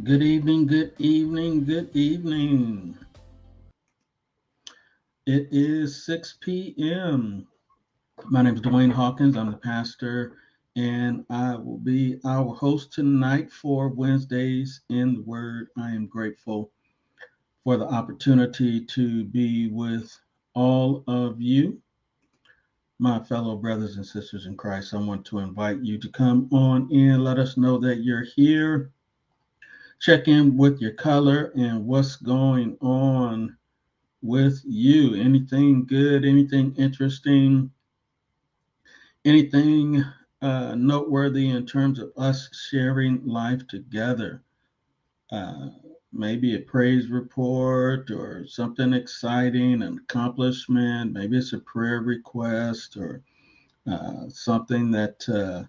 Good evening, good evening, good evening. It is 6 p.m. My name is Dwayne Hawkins. I'm the pastor, and I will be our host tonight for Wednesdays in the Word. I am grateful for the opportunity to be with all of you, my fellow brothers and sisters in Christ. I want to invite you to come on in, let us know that you're here. Check in with your color and what's going on with you. Anything good, anything interesting, anything noteworthy in terms of us sharing life together. Uh, Maybe a praise report or something exciting, an accomplishment. Maybe it's a prayer request or something that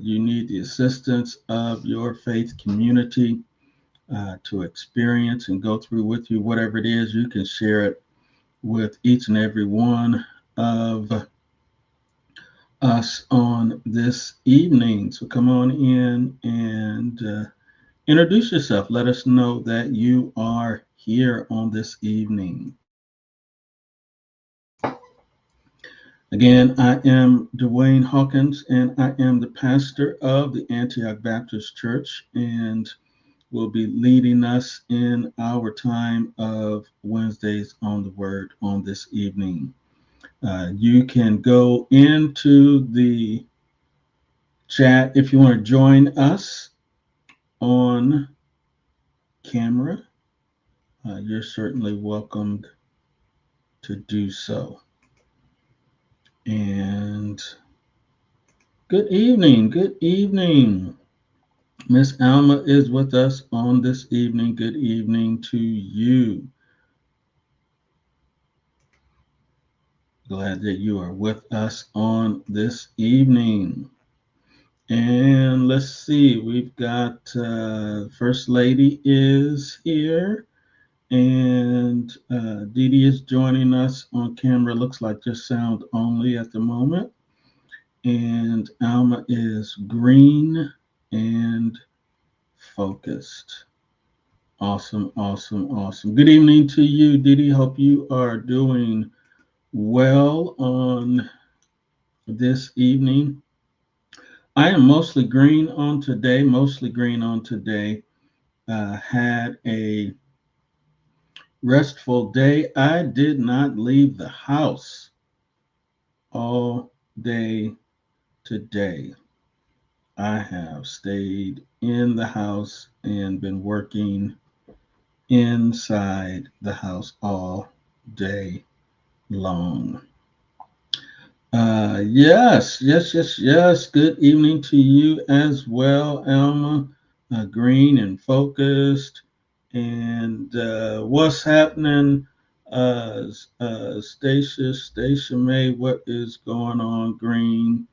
you need the assistance of your faith community to experience and go through with you. Whatever it is, you can share it with each and every one of us on this evening. So come on in and introduce yourself. Let us know that you are here on this evening. Again, I am Dwayne Hawkins, and I am the pastor of the Antioch Baptist Church, and will be leading us in our time of Wednesdays on the Word on this evening. You can go into the chat if you want to join us on camera. You're certainly welcomed to do so. And good evening, good evening. Miss Alma is with us on this evening. Good evening to you. Glad that you are with us on this evening. And let's see, we've got First Lady is here, and Dee Dee is joining us on camera. Looks like just sound only at the moment. And Alma is green and focused. Awesome, awesome, awesome. Good evening to you, Dee Dee. Hope you are doing well on this evening. I am mostly green on today, mostly green on today. Had a restful day. I did not leave the house all day today. I have stayed in the house and been working inside the house all day long. Yes. Good evening to you as well, Alma. Green and focused. And what's happening, Stacia May? What is going on, Green?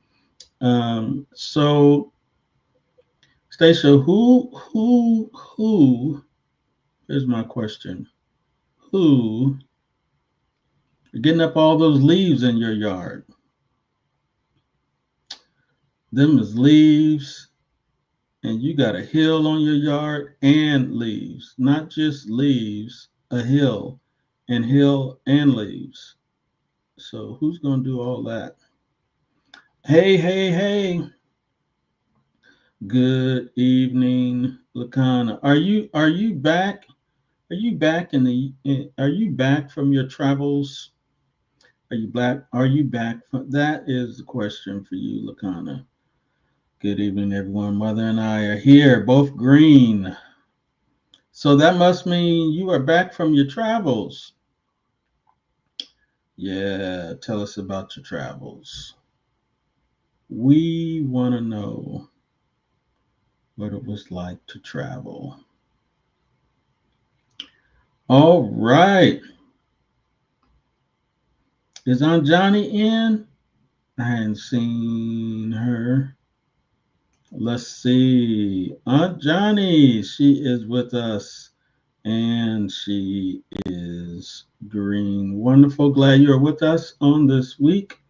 So, Stacia, who? Here's my question: Who getting up all those leaves in your yard? Them is leaves, and you got a hill on your yard and leaves, not just leaves, a hill and leaves. So who's gonna do all that? Hey. Good evening, Lakana. Are you back? Are you back from your travels? Are you back from that is the question for you, Lakana. Good evening, everyone. Mother and I are here, both green. So that must mean you are back from your travels. Yeah, tell us about your travels. We want to know what it was like to travel. All right. Is Aunt Johnny in? I hadn't seen her. Let's see. Aunt Johnny, she is with us and she is green. Wonderful. Glad you're with us on this week.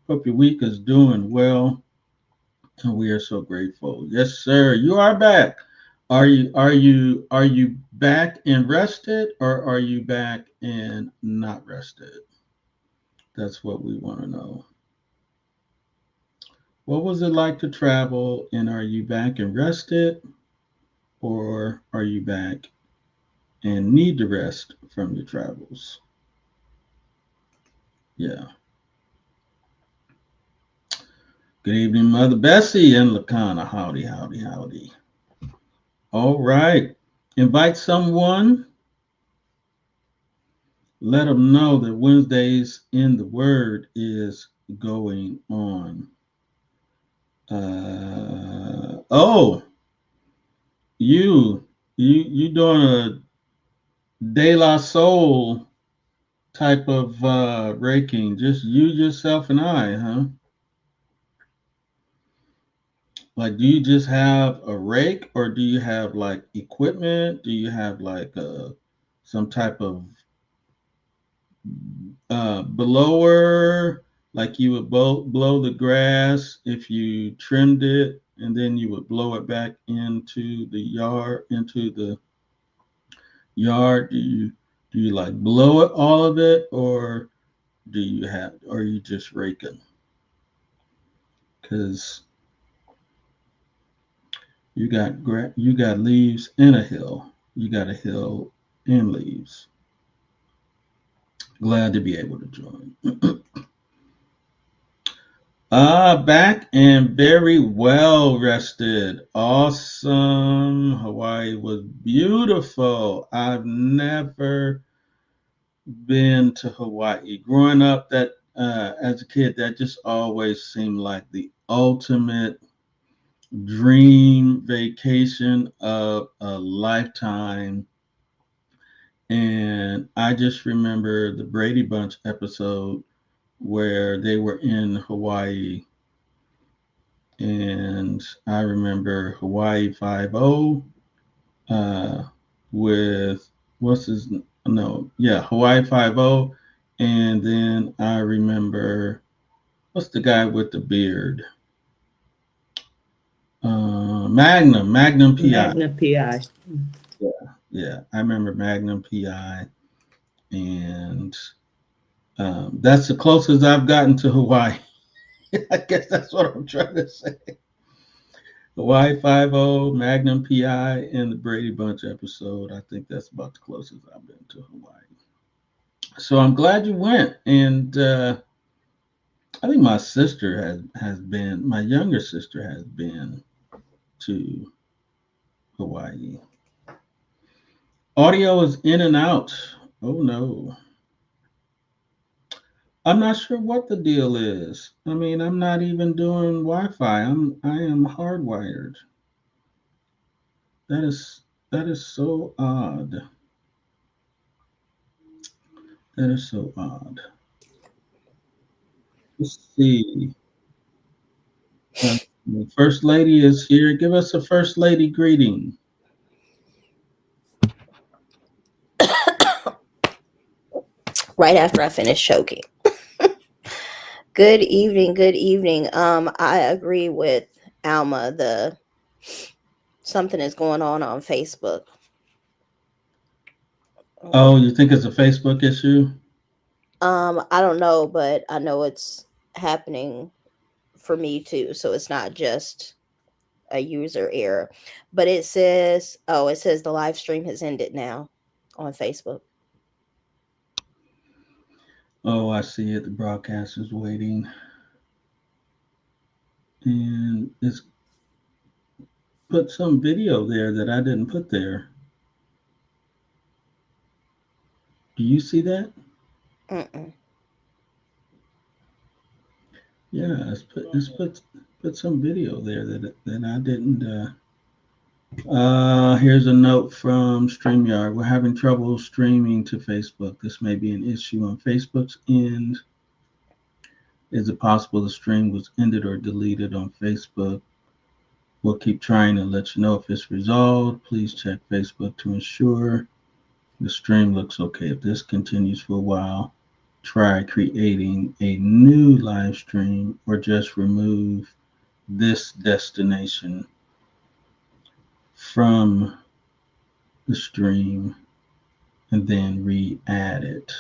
Hope your week is doing well. And we are so grateful. Yes, sir. You are back. Are you back and rested, or are you back and not rested? That's what we want to know. What was it like to travel, and are you back and rested, or are you back and need to rest from your travels? Yeah. Good evening, Mother Bessie and Lakana. Howdy, howdy, howdy. All right. Invite someone. Let them know that Wednesdays in the Word is going on. Oh, you, you doing a De La Soul type of raking? Just you, yourself, and I, huh? Like, do you just have a rake, or do you have like equipment? Do you have like some type of blower, like you would blow the grass if you trimmed it, and then you would blow it back into the yard? Do you like blow it all of it, or are you just raking? Because you got leaves and a hill. You got a hill and leaves. Glad to be able to join. Back and very well rested. Awesome. Hawaii was beautiful. I've never been to Hawaii. Growing up, that as a kid, that just always seemed like the ultimate dream vacation of a lifetime. And I just remember the Brady Bunch episode where they were in Hawaii, and I remember Hawaii 5-0 with what's his no yeah Hawaii 5-0, and then I remember what's the guy with the beard, Magnum PI. Magna PI. Yeah, yeah, I remember Magnum PI, and that's the closest I've gotten to Hawaii. I guess that's what I'm trying to say. Hawaii 5-0, Magnum PI, and the Brady Bunch episode. I think that's about the closest I've been to Hawaii. So I'm glad you went. And I think my younger sister has been to Hawaii. Audio is in and out. Oh no. I'm not sure what the deal is. I mean, I'm not even doing Wi-Fi. I am hardwired. That is so odd. That is so odd. Let's see. Uh, the First Lady is here. Give us a First Lady greeting. Right after I finish choking. Good evening. Good evening. I agree with Alma. The something is going on Facebook. Oh, you think it's a Facebook issue? I don't know, but I know it's happening for me too. So it's not just a user error, but it says the live stream has ended now on Facebook. Oh, I see it. The broadcast is waiting. And it's put some video there that I didn't put there. Do you see that? Mm-mm. Yeah, it's put some video there that I didn't. Here's a note from StreamYard. We're having trouble streaming to Facebook. This may be an issue on Facebook's end. Is it possible the stream was ended or deleted on Facebook? We'll keep trying and let you know if it's resolved. Please check Facebook to ensure the stream looks okay. If this continues for a while, try creating a new live stream or just remove this destination from the stream and then re-add it.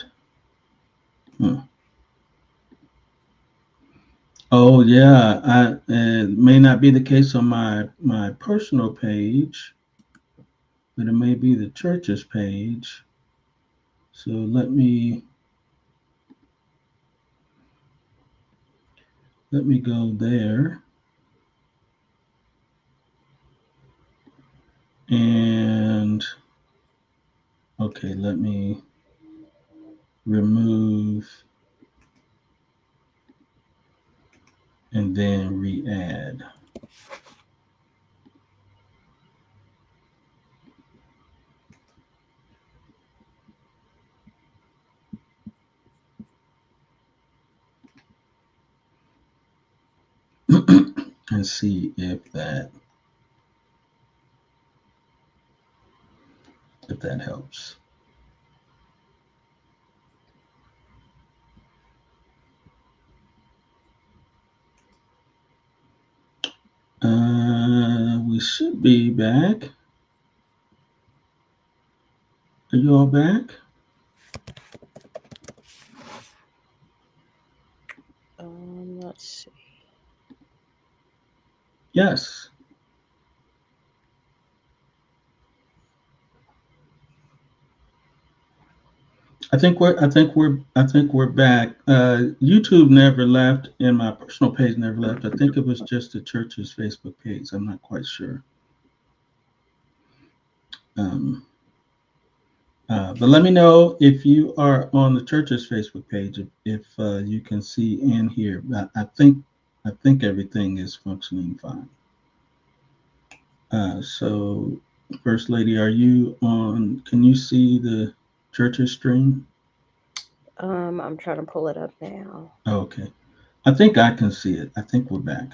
Hmm. Oh yeah, it may not be the case on my personal page, but it may be the church's page. So let me go there and okay, let me remove and then re-add. And see if that helps. We should be back. Are you all back? Let's see. Yes. I think we're back. YouTube never left, and my personal page never left. I think it was just the church's Facebook page. I'm not quite sure. Um, but let me know if you are on the church's Facebook page if you can see and hear. I think everything is functioning fine. So, First Lady, are you on? Can you see the church's stream? I'm trying to pull it up now. Oh, okay. I think I can see it. I think we're back.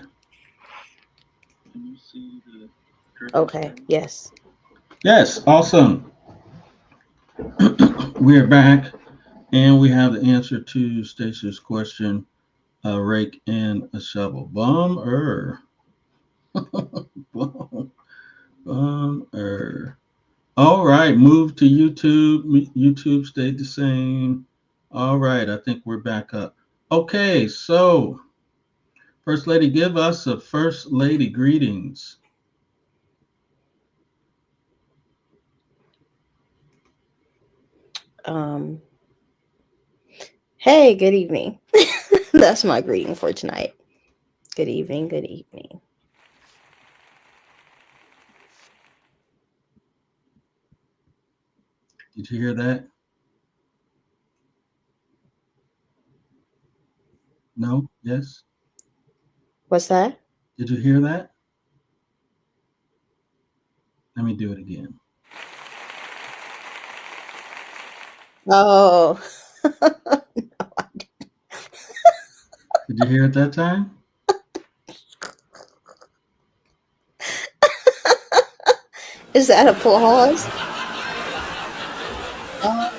Okay, yes. Yes, awesome. We are back, and we have the answer to Stacia's question: a rake and a shovel. Bummer. Bummer. All right, move to YouTube. YouTube stayed the same. All right, I think we're back up. Okay, so First Lady, give us a First Lady greetings. Um, hey, good evening. That's my greeting for tonight. Good evening, good evening. Did you hear that? No? Yes? What's that? Did you hear that? Let me do it again. Oh, Did you hear it that time? is that applause? Oh,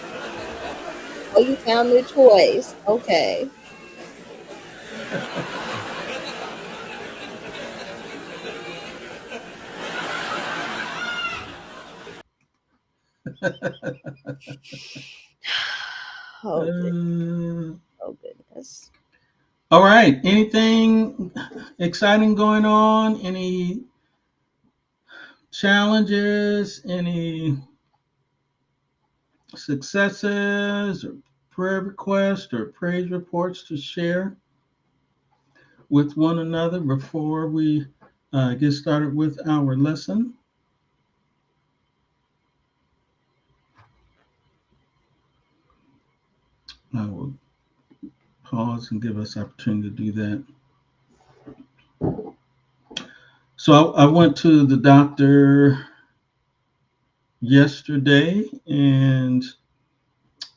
oh, you found new toys. Okay. Oh, good. Uh, Oh, goodness. all right. Anything exciting going on? Any challenges? Any successes or prayer requests or praise reports to share with one another before we get started with our lesson? I will pause and give us opportunity to do that. So I went to the doctor yesterday and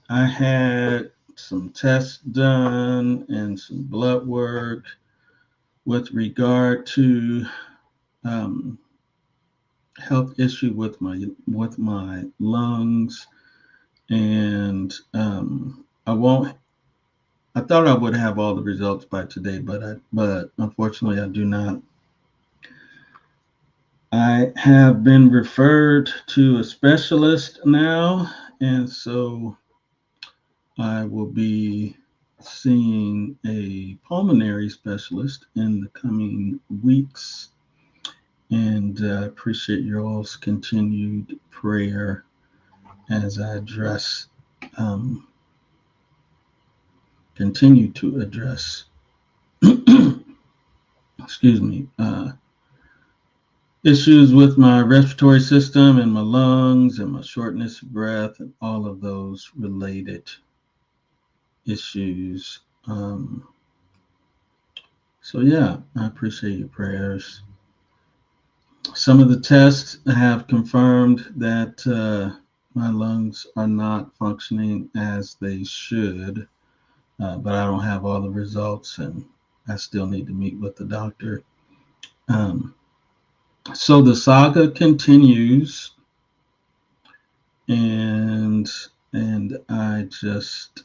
I had some tests done and some blood work with regard to um, health issue with my lungs, and I won't. I thought I would have all the results by today, but unfortunately I do not. I have been referred to a specialist now, and so I will be seeing a pulmonary specialist in the coming weeks. And appreciate your all's continued prayer as I um, continue to address, excuse me, issues with my respiratory system and my lungs and my shortness of breath and all of those related issues. So, yeah, I appreciate your prayers. Some of the tests have confirmed that my lungs are not functioning as they should, but I don't have all the results and I still need to meet with the doctor. Um, so the saga continues, and I just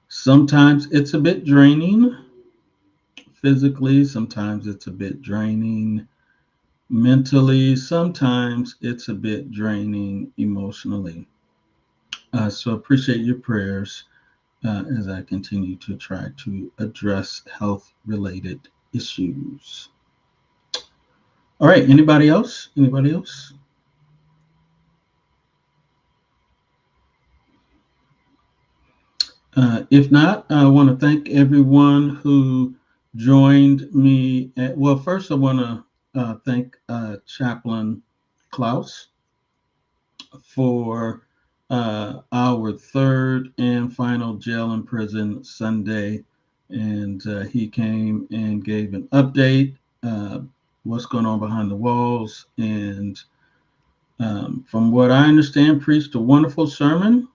sometimes it's a bit draining physically, sometimes it's a bit draining mentally, sometimes it's a bit draining emotionally. So appreciate your prayers as I continue to try to address health related issues. All right, anybody else? Anybody else? If not, I want to thank everyone who joined me. Well, first, I want to thank Chaplain Klaus for our third and final jail and prison Sunday. And he came and gave an update, uh, what's going on behind the walls. And from what I understand, preached a wonderful sermon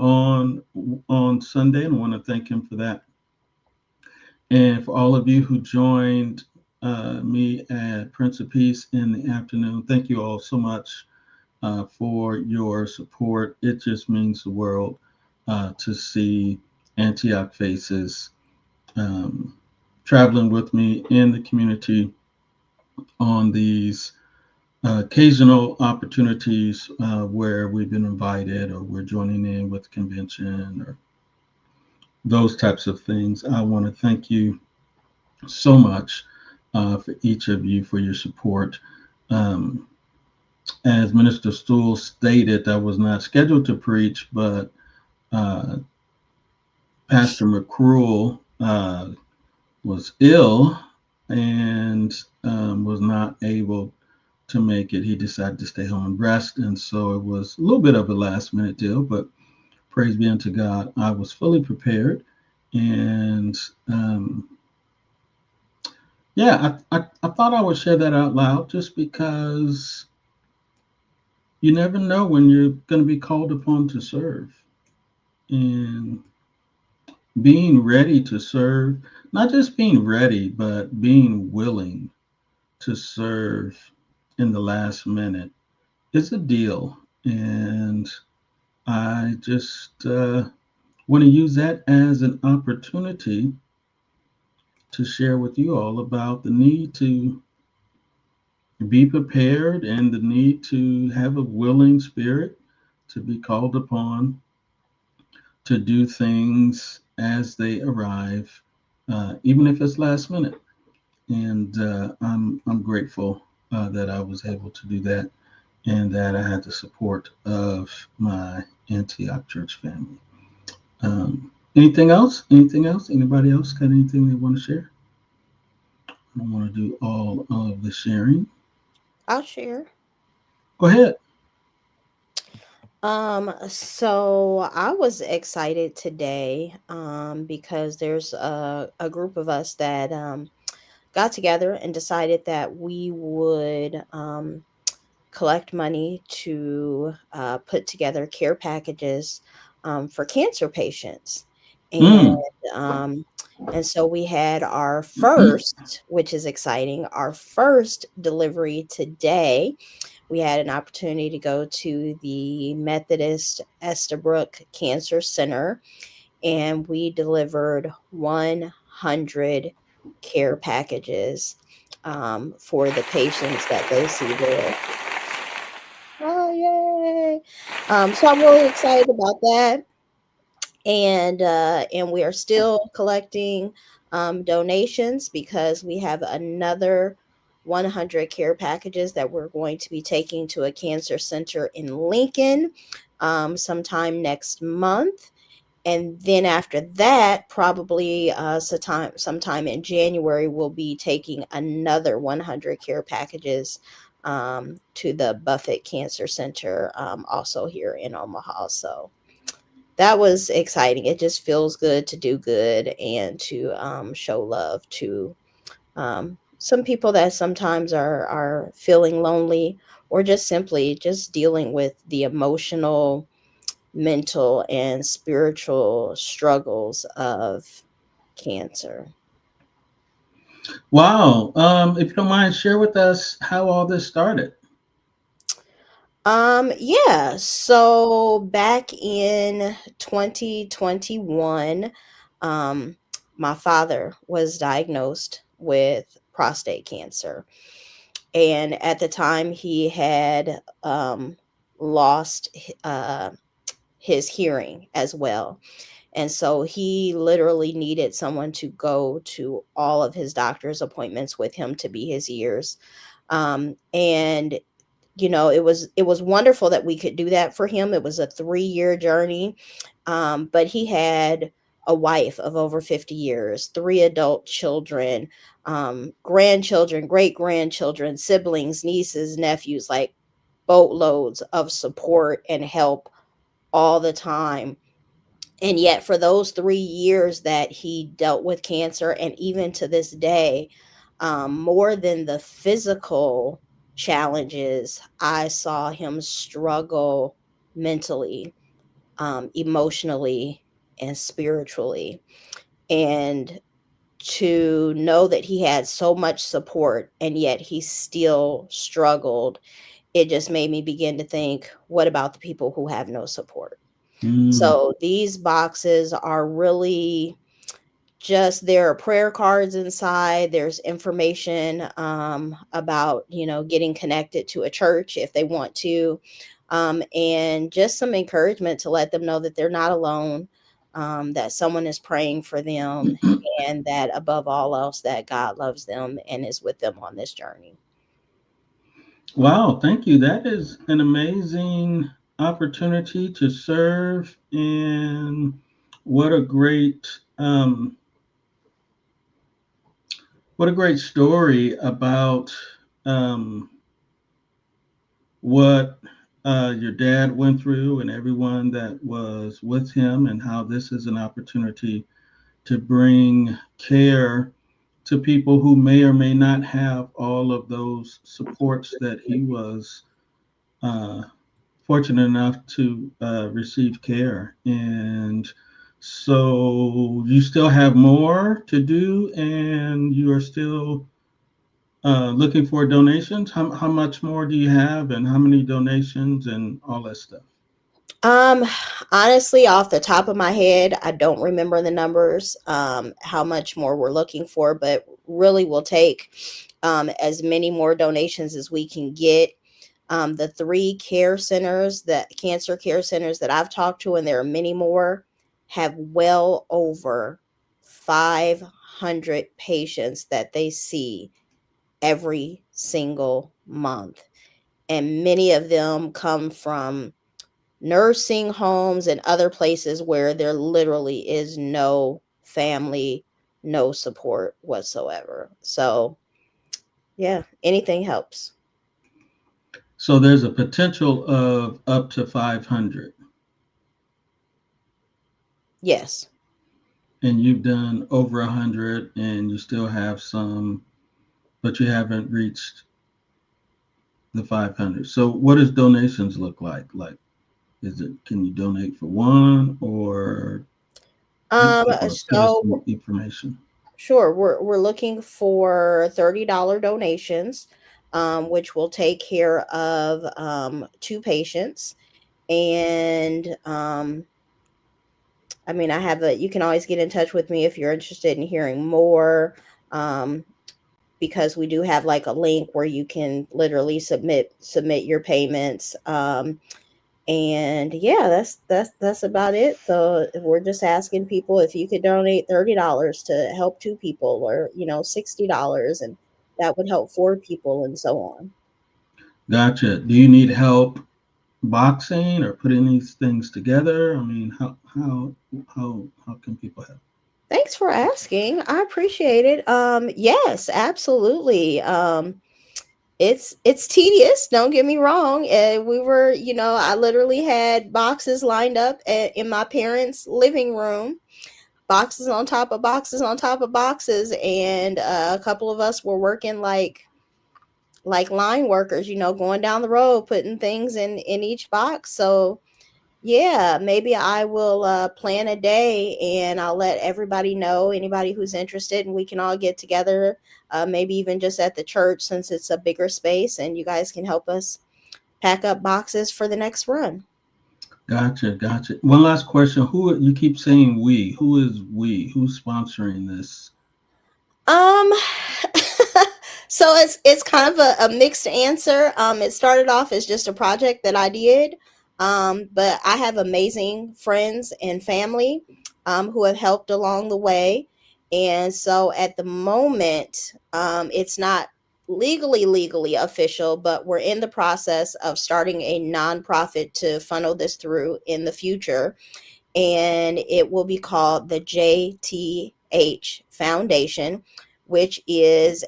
on Sunday, and I want to thank him for that. And for all of you who joined me at Prince of Peace in the afternoon, thank you all so much for your support. It just means the world to see Antioch faces um, traveling with me in the community on these occasional opportunities where we've been invited or we're joining in with convention or those types of things. I want to thank you so much for each of you for your support. Um, as Minister Stool stated, I was not scheduled to preach, but uh, Pastor McCruel was ill and was not able to make it. He decided to stay home and rest, and so it was a little bit of a last minute deal, but praise be unto God, I was fully prepared. And yeah, I thought I would share that out loud just because you never know when you're going to be called upon to serve. And being ready to serve, not just being ready, but being willing to serve in the last minute is a deal. And I just want to use that as an opportunity to share with you all about the need to be prepared and the need to have a willing spirit to be called upon to do things as they arrive, even if it's last minute. And I'm grateful that I was able to do that and that I had the support of my Antioch church family. Anything else? Anything else? Anybody else got anything they want to share? I want to do all of the sharing. I'll share. Go ahead. So I was excited today because there's a group of us that got together and decided that we would collect money to put together care packages for cancer patients. And Mm. um, and so we had our first, which is exciting, our first delivery today. We had an opportunity to go to the Methodist Estabrook Cancer Center, and we delivered 100 care packages for the patients that they see there. Oh, yay! So I'm really excited about that, and we are still collecting donations because we have another 100 care packages that we're going to be taking to a cancer center in Lincoln sometime next month. And then after that, probably sometime in January, we'll be taking another 100 care packages to the Buffett Cancer Center, also here in Omaha. So that was exciting. It just feels good to do good and to show love to some people that sometimes are feeling lonely, or just simply just dealing with the emotional, mental, and spiritual struggles of cancer. Wow. If you don't mind, share with us how all this started. Yeah, so back in 2021, um, my father was diagnosed with prostate cancer. And at the time, he had lost his hearing as well. And so he literally needed someone to go to all of his doctor's appointments with him to be his ears. And it was wonderful that we could do that for him. It was a 3-year journey, but he had a wife of over 50 years, 3 adult children, grandchildren, great grandchildren, siblings, nieces, nephews, like boatloads of support and help all the time. And yet, for those 3 years that he dealt with cancer, and even to this day, more than the physical challenges, I saw him struggle mentally, emotionally, and spiritually. And to know that he had so much support and yet he still struggled, it just made me begin to think, what about the people who have no support? Mm. So these boxes are really just, there are prayer cards inside. There's information about, getting connected to a church if they want to, and just some encouragement to let them know that they're not alone, that someone is praying for them, and that above all else, that God loves them and is with them on this journey. Wow, thank you. That is an amazing opportunity to serve, and what a great um, what a great story about um, what your dad went through and everyone that was with him, and how this is an opportunity to bring care to people who may or may not have all of those supports that he was uh, fortunate enough to receive care. And so you still have more to do, and you are still looking for donations. How much more do you have, and how many donations, and all that stuff? Um, Honestly, off the top of my head, I don't remember the numbers, how much more we're looking for, but really we'll take as many more donations as we can get. The three care centers, that cancer care centers that I've talked to, and there are many more, have well over 500 patients that they see every single month. And many of them come from nursing homes and other places where there literally is no family, no support whatsoever. So, yeah, anything helps. So there's a potential of up to 500, Yes. and you've done over 100, and you still have some, but you haven't reached the 500. So what does donations look like? Like, is it, can you donate for one, or give Um, people, give us so some information? sure, we're looking for $30 donations, which will take care of two patients. And I mean, I have a, you can always get in touch with me if you're interested in hearing more. um, because we do have like a link where you can literally submit your payments. And yeah, that's about it. So we're just asking people if you could donate $30 to help two people, or $60, and that would help four people, and so on. Gotcha. Do you need help boxing or putting these things together? I mean, how can people help? Thanks for asking. I appreciate it. Yes, absolutely. It's tedious, don't get me wrong. We were, I literally had boxes lined up in my parents' living room, boxes on top of boxes on top of boxes, and a couple of us were working like line workers, going down the road putting things in each box. So yeah, maybe I will plan a day, and I'll let everybody know, anybody who's interested, and we can all get together, maybe even just at the church, since it's a bigger space, and you guys can help us pack up boxes for the next run. Gotcha, gotcha. One last question. Who you keep saying we? Who is we? Who's sponsoring this? Um, so it's kind of a mixed answer. It started off as just a project that I did, but I have amazing friends and family, who have helped along the way, and so at the moment, it's not legally official, but we're in the process of starting a nonprofit to funnel this through in the future, and it will be called the JTH Foundation, which is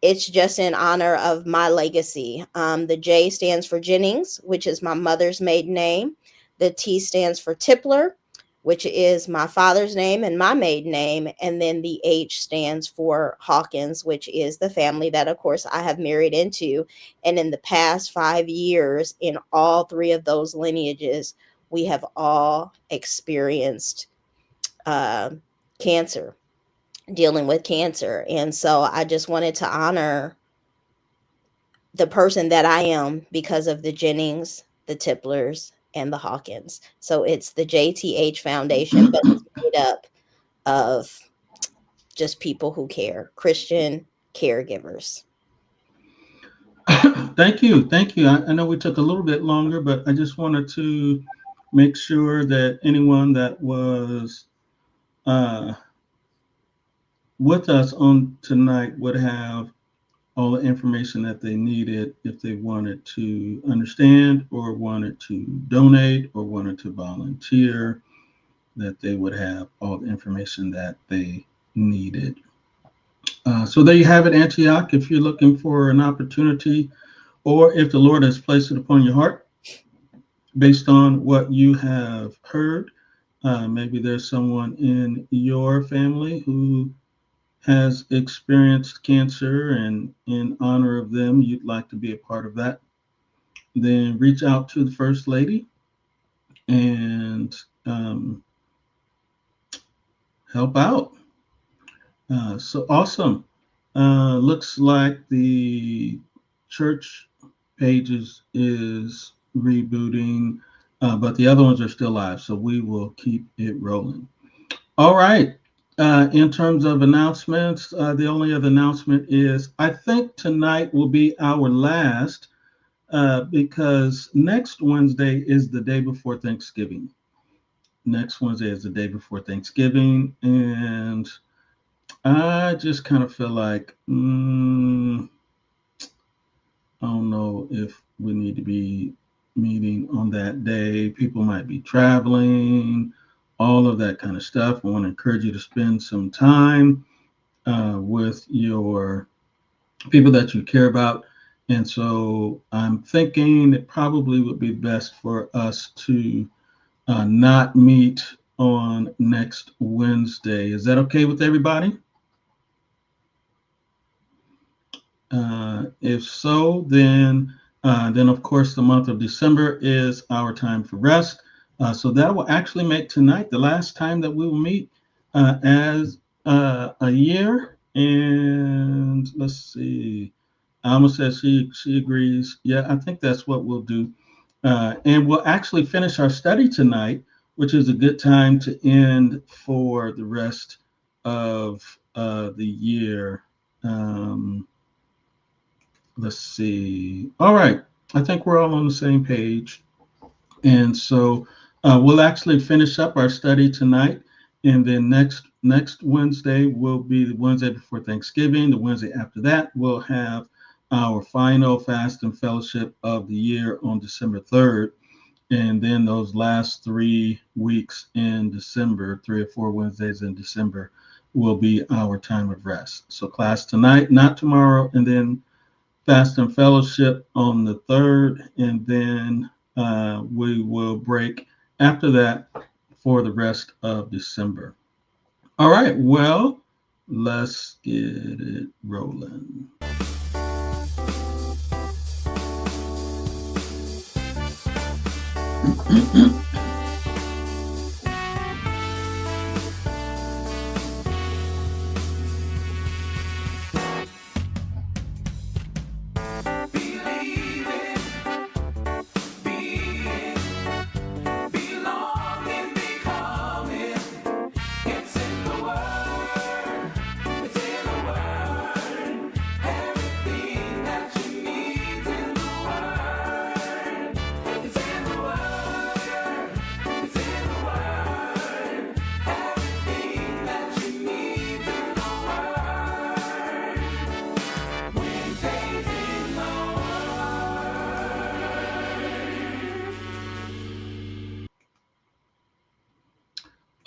it's just in honor of my legacy. The J stands for Jennings, which is my mother's maiden name. The T stands for Tipler, which is my father's name and my maiden name. And then the H stands for Hawkins, which is the family that, of course, I have married into. And in the past 5 years, in all three of those lineages, we have all experienced uh, cancer, dealing with cancer. And so I just wanted to honor the person that I am because of the Jennings, the Tiplers, and the Hawkins. So it's the JTH Foundation, but it's made up of just people who care, Christian caregivers. Thank you, thank you. I know we took a little bit longer, but I just wanted to make sure that anyone that was uh, with us on tonight would have all the information that they needed if they wanted to understand or wanted to donate or wanted to volunteer, that they would have all the information that they needed. So there you have it, Antioch. If you're looking for an opportunity, or if the Lord has placed it upon your heart based on what you have heard, maybe there's someone in your family who has experienced cancer, and in honor of them, you'd like to be a part of that, then reach out to the First Lady and help out. So awesome. Looks like the church pages is rebooting, but the other ones are still live. So we will keep it rolling. All right. In terms of announcements, the only other announcement is I think tonight will be our last, because next Wednesday is the day before Thanksgiving. Next Wednesday is the day before Thanksgiving. And I just kind of feel like, I don't know if we need to be meeting on that day. People might be traveling, all of that kind of stuff. I want to encourage you to spend some time with your people that you care about. And so I'm thinking it probably would be best for us to not meet on next Wednesday. Is that okay with everybody? If so, then of course the month of December is our time for rest. So that will actually make tonight the last time that we will meet as a year. And let's see. Alma says she agrees. Yeah, I think that's what we'll do. And we'll actually finish our study tonight, which is a good time to end for the rest of the year. Um, let's see. All right. I think we're all on the same page. And so we'll actually finish up our study tonight. And then next Wednesday will be the Wednesday before Thanksgiving. The Wednesday after that, we'll have our final fast and fellowship of the year on December 3rd. And then those last 3 weeks in December, 3 or 4 Wednesdays in December, will be our time of rest. So class tonight, not tomorrow, and then fast and fellowship on the 3rd, and then we will break after that for the rest of December. All right, well, let's get it rolling.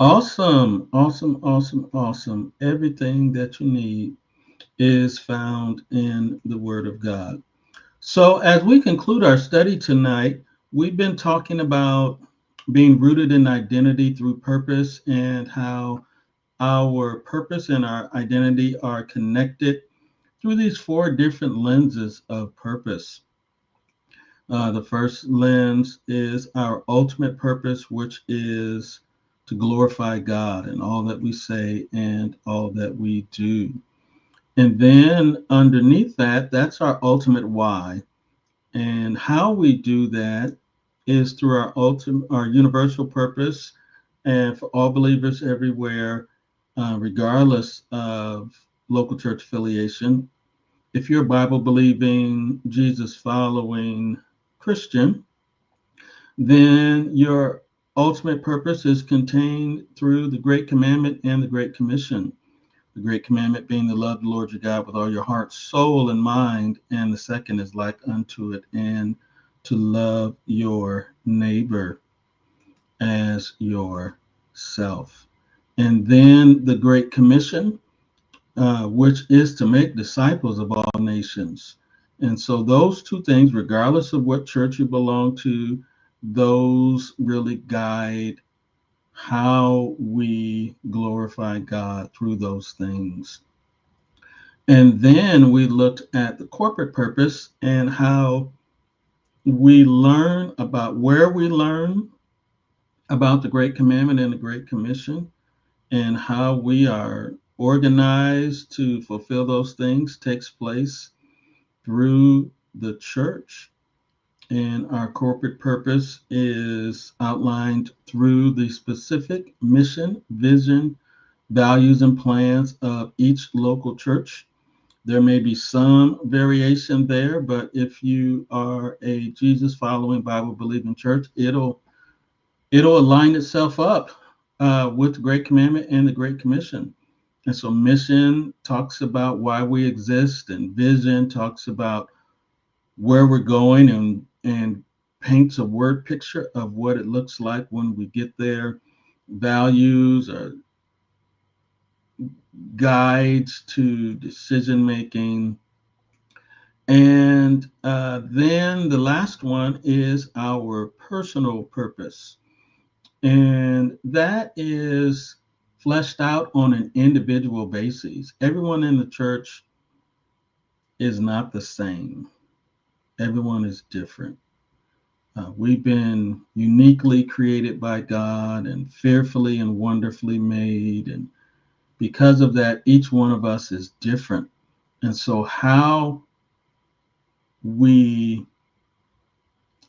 Awesome, awesome, awesome, awesome. Everything that you need is found in the Word of God. So, as we conclude our study tonight, we've been talking about being rooted in identity through purpose and how our purpose and our identity are connected through these 4 different lenses of purpose. The first lens is our ultimate purpose, which is to glorify God in all that we say and all that we do. And then underneath that, that's our ultimate why. And how we do that is through our universal purpose, and for all believers everywhere, regardless of local church affiliation. If you're a Bible believing, Jesus following Christian, then your ultimate purpose is contained through the Great Commandment and the Great Commission. The Great Commandment being to love the Lord your God with all your heart, soul, and mind. And the second is like unto it, and to love your neighbor as yourself. And then the Great Commission, which is to make disciples of all nations. And so those 2 things, regardless of what church you belong to, those really guide how we glorify God through those things. And then we looked at the corporate purpose and how we learn about where we learn about the Great Commandment and the Great Commission, and how we are organized to fulfill those things takes place through the church. And our corporate purpose is outlined through the specific mission, vision, values, and plans of each local church. There may be some variation there, but if you are a Jesus following, Bible believing church, it'll align itself up with the Great Commandment and the Great Commission. And so mission talks about why we exist, and vision talks about where we're going, and paints a word picture of what it looks like when we get there. Values are guides to decision making. And then the last one is our personal purpose. And that is fleshed out on an individual basis. Everyone in the church is not the same, everyone is different. We've been uniquely created by God and fearfully and wonderfully made. And because of that, each one of us is different. And so, how we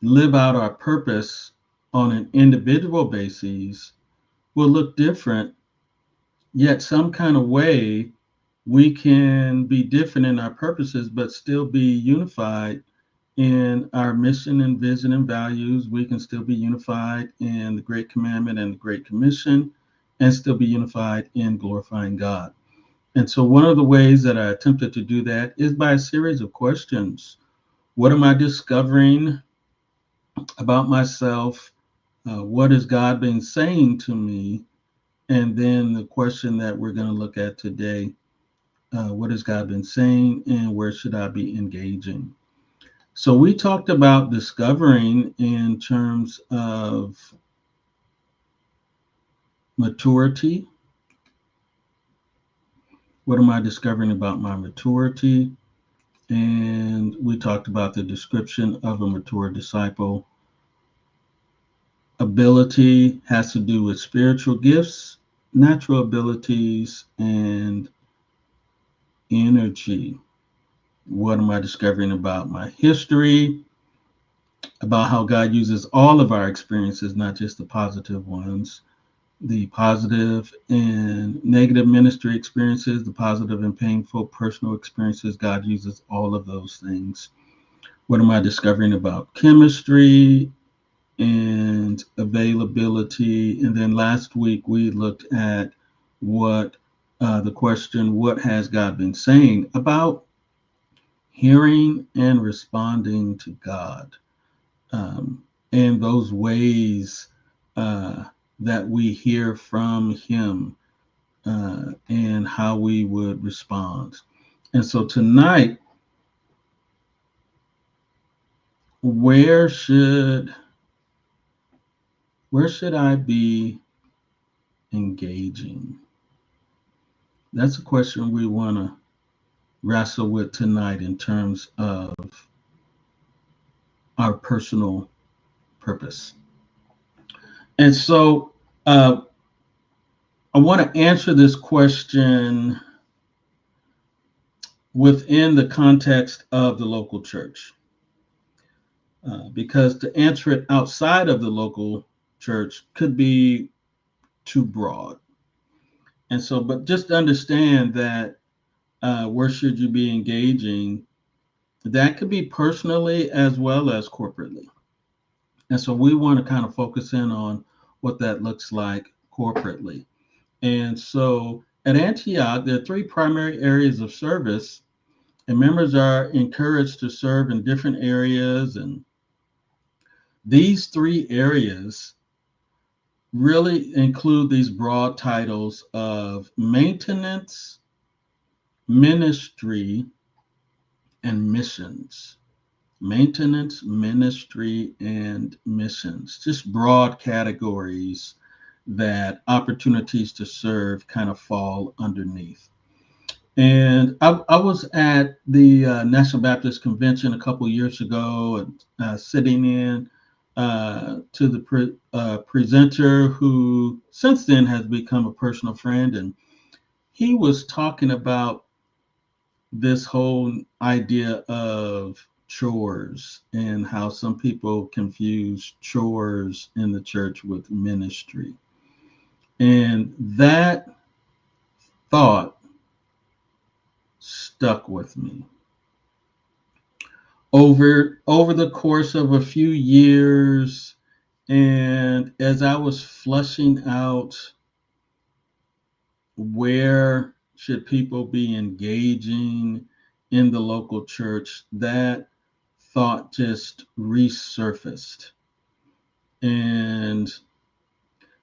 live out our purpose on an individual basis will look different yet some kind of way we can be different in our purposes, but still be unified in our mission and vision and values. We can still be unified in the Great Commandment and the Great Commission, and still be unified in glorifying God. And so, one of the ways that I attempted to do that is by a series of questions. What am I discovering about myself? What has God been saying to me? And then the question that we're going to look at today, what has God been saying and where should I be engaging? So we talked about discovering in terms of maturity. What am I discovering about my maturity? And we talked about the description of a mature disciple. Ability has to do with spiritual gifts, natural abilities, and energy. What am I discovering about my history? About how God uses all of our experiences, not just the positive ones, the positive and negative ministry experiences, the positive and painful personal experiences. God uses all of those things. What am I discovering about chemistry and availability? And then last week we looked at what the question, what has God been saying about hearing and responding to God? And those ways uh, that we hear from Him and how we would respond. And so tonight, where should where should I be engaging? That's a question we want to wrestle with tonight in terms of our personal purpose. And so I want to answer this question within the context of the local church. Because to answer it outside of the local church could be too broad. And so, but just understand that where should you be engaging? That could be personally as well as corporately. And so we want to kind of focus in on what that looks like corporately. And so at Antioch, there are three primary areas of service, and members are encouraged to serve in different areas. And these three areas really include these broad titles of maintenance, ministry, and missions. Maintenance, ministry, and missions. Just broad categories that opportunities to serve kind of fall underneath. And I was at the National Baptist Convention a couple years ago, and sitting in to the presenter who since then has become a personal friend. And he was talking about this whole idea of chores and how some people confuse chores in the church with ministry. And that thought stuck with me. Over the course of a few years, and as I was flushing out where should people be engaging in the local church, that thought just resurfaced. And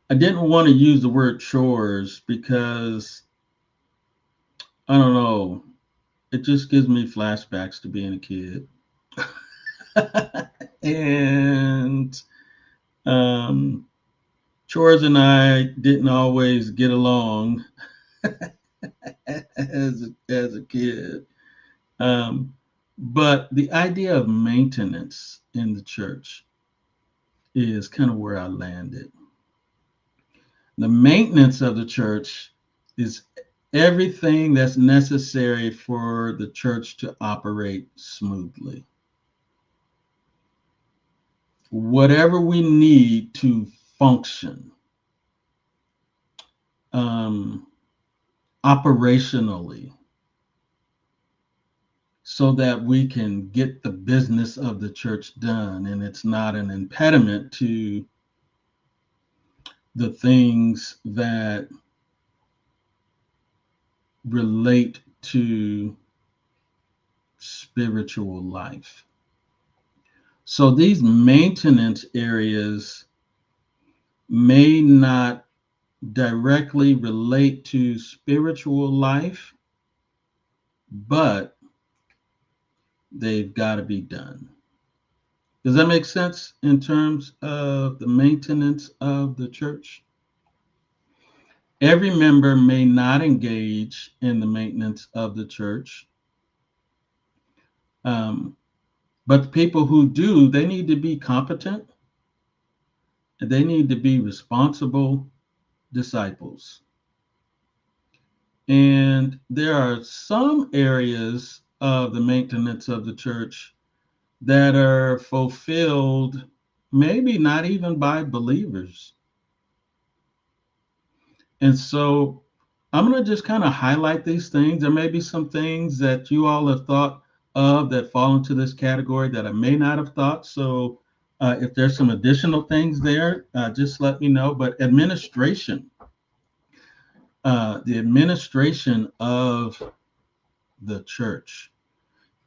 I didn't want to use the word chores because I don't know, it just gives me flashbacks to being a kid. And um, chores and I didn't always get along as a kid. Um, but the idea of maintenance in the church is kind of where I landed. The maintenance of the church is everything that's necessary for the church to operate smoothly. Whatever we need to function. Um, operationally so that we can get the business of the church done and it's not an impediment to the things that relate to spiritual life. So these maintenance areas may not directly relate to spiritual life, but they've got to be done. Does that make sense in terms of the maintenance of the church? Every member may not engage in the maintenance of the church, um, but the people who do, they need to be competent and they need to be responsible disciples. And there are some areas of the maintenance of the church that are fulfilled, maybe not even by believers. And so I'm going to just kind of highlight these things. There may be some things that you all have thought of that fall into this category that I may not have thought. So if there's some additional things there, just let me know. But the administration of the church.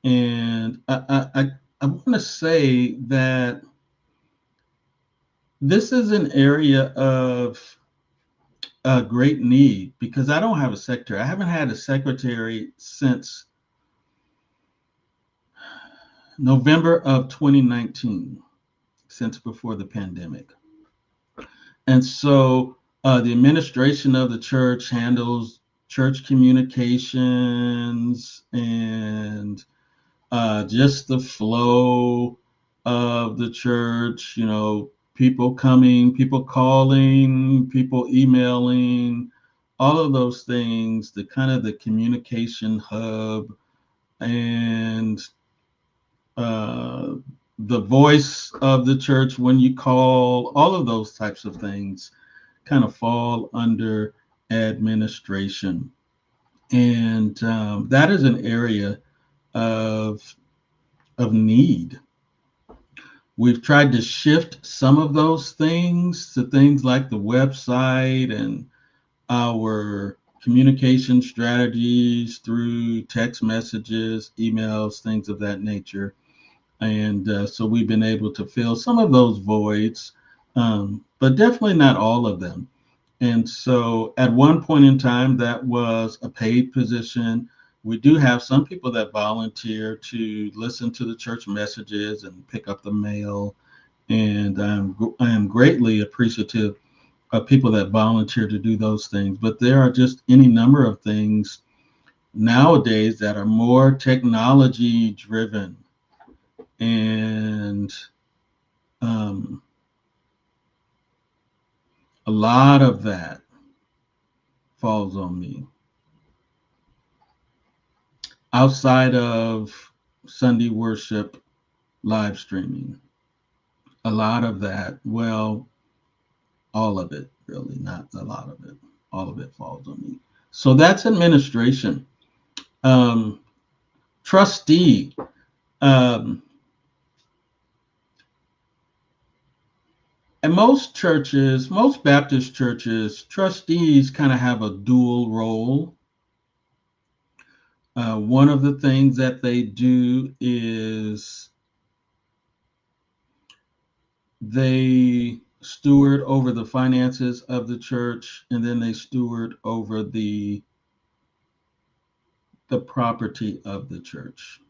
And I want to say that this is an area of great need because I don't have a secretary. I haven't had a secretary since November of 2019, since before the pandemic. And so the administration of the church handles church communications and just the flow of the church, people coming, people calling, people emailing, all of those things, the kind of the communication hub and uh, the voice of the church when you call, all of those types of things kind of fall under administration. And that is an area of need. We've tried to shift some of those things to things like the website and our communication strategies through text messages, emails, things of that nature. And so we've been able to fill some of those voids, but definitely not all of them. And so at one point in time, that was a paid position. We do have some people that volunteer to listen to the church messages and pick up the mail. And I am greatly appreciative of people that volunteer to do those things. But there are just any number of things nowadays that are more technology driven. And um, a lot of that falls on me. Outside of Sunday worship live streaming, a lot of that, well, all of it, really, not a lot of it, all of it falls on me. So that's administration. Um, Trustee. Um, and most churches, most Baptist churches, trustees kind of have a dual role. One of the things that they do is they steward over the finances of the church, and then they steward over the property of the church.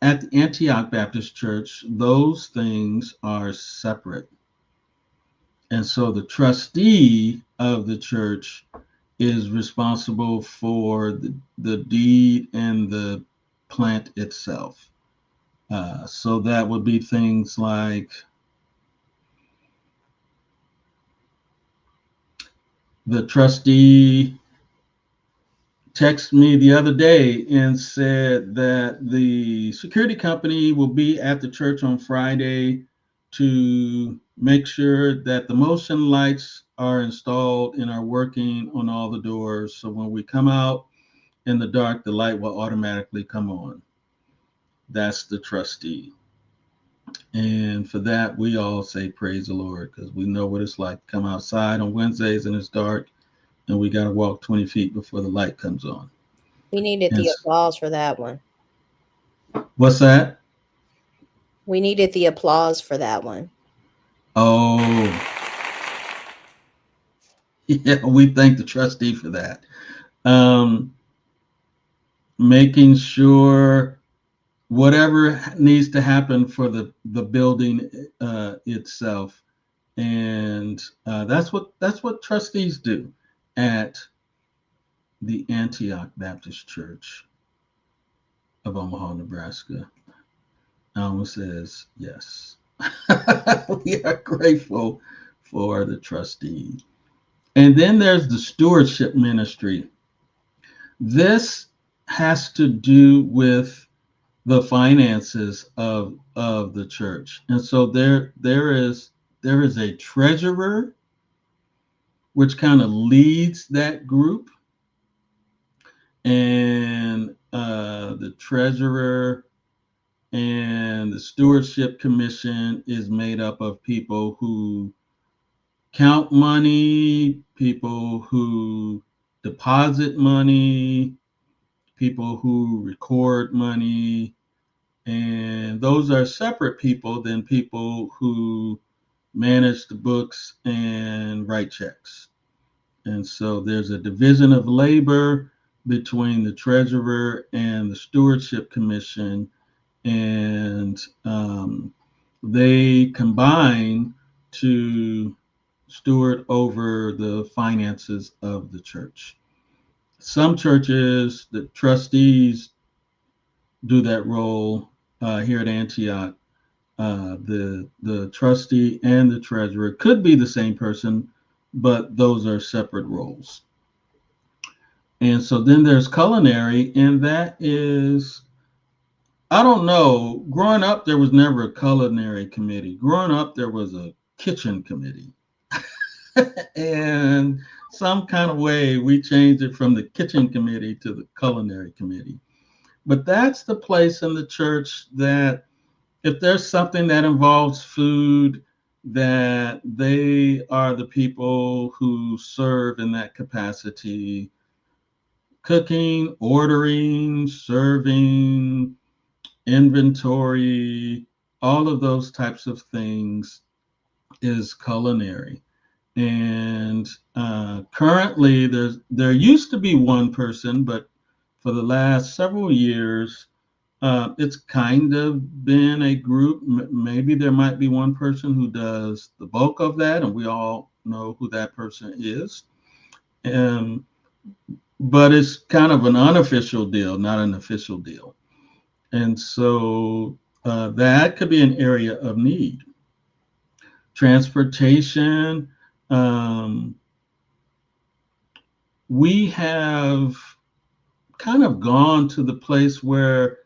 At the Antioch Baptist Church, those things are separate. And so the trustee of the church is responsible for the deed and the plant itself. So that would be things like the trustee texted me the other day and said that the security company will be at the church on Friday to make sure that the motion lights are installed and are working on all the doors. So when we come out in the dark, the light will automatically come on. That's the trustee. And for that, we all say praise the Lord because we know what it's like to come outside on Wednesdays and it's dark and we got to walk 20 feet before the light comes on. We needed And the applause for that one. what's that? We needed the applause for that one. Oh, yeah, we thank the trustee for that. Um, Making sure whatever needs to happen for the building itself, and that's what trustees do at the Antioch Baptist Church of Omaha, Nebraska. Alma says yes. We are grateful for the trustee. And then there's the stewardship ministry. This has to do with the finances of the church. And so there is a treasurer which kind of leads that group, and the treasurer and the stewardship commission is made up of people who count money, people who deposit money, people who record money, and those are separate people than people who manage the books and write checks. And so there's a division of labor between the treasurer and the stewardship commission, and they combine to steward over the finances of the church. Some churches, the trustees do that role. Here at Antioch, the trustee and the treasurer could be the same person, but those are separate roles. And so then there's culinary, and that is, I don't know. Growing up, there was never a culinary committee. Growing up, there was a kitchen committee. And some kind of way we changed it from the kitchen committee to the culinary committee. But that's the place in the church that if there's something that involves food, that they are the people who serve in that capacity, cooking, ordering, serving, inventory, all of those types of things is culinary. And currently, there used to be one person, but for the last several years, it's kind of been a group. Maybe there might be one person who does the bulk of that, and we all know who that person is. Um, but it's kind of an unofficial deal, not an official deal. And so that could be an area of need. Transportation. Um, we have kind of gone to the place where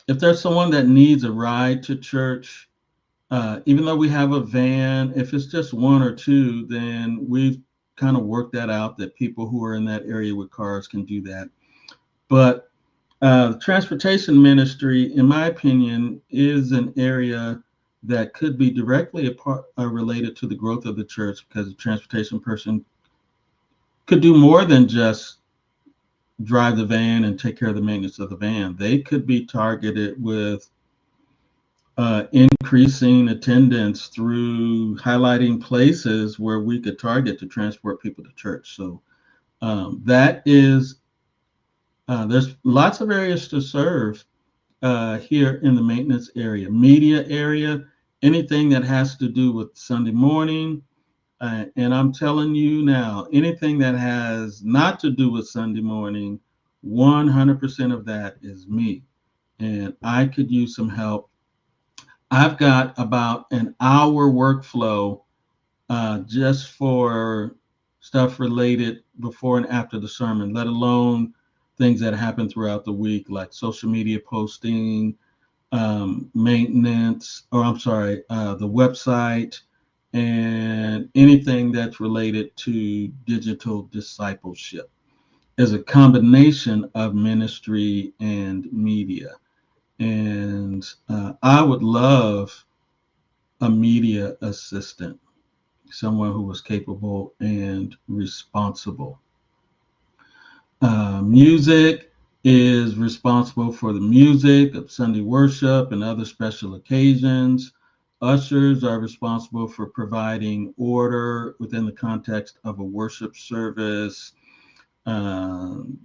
if there's someone that needs a ride to church, even though we have a van, if it's just one or two, then we've kind of worked that out that people who are in that area with cars can do that. But transportation ministry, in my opinion, is an area that could be directly related to the growth of the church because the transportation person could do more than just drive the van and take care of the maintenance of the van. They could be targeted with increasing attendance through highlighting places where we could target to transport people to church. So that is, there's lots of areas to serve here in the maintenance area, media area, anything that has to do with Sunday morning. And I'm telling you now, anything that has not to do with Sunday morning, 100% of that is me. And I could use some help. I've got about an hour workflow just for stuff related before and after the sermon, let alone things that happen throughout the week, like social media posting, maintenance, or I'm sorry, the website, and anything that's related to digital discipleship is a combination of ministry and media. And I would love a media assistant, someone who was capable and responsible. Music is responsible for the music of Sunday worship and other special occasions. Ushers are responsible for providing order within the context of a worship service. Um,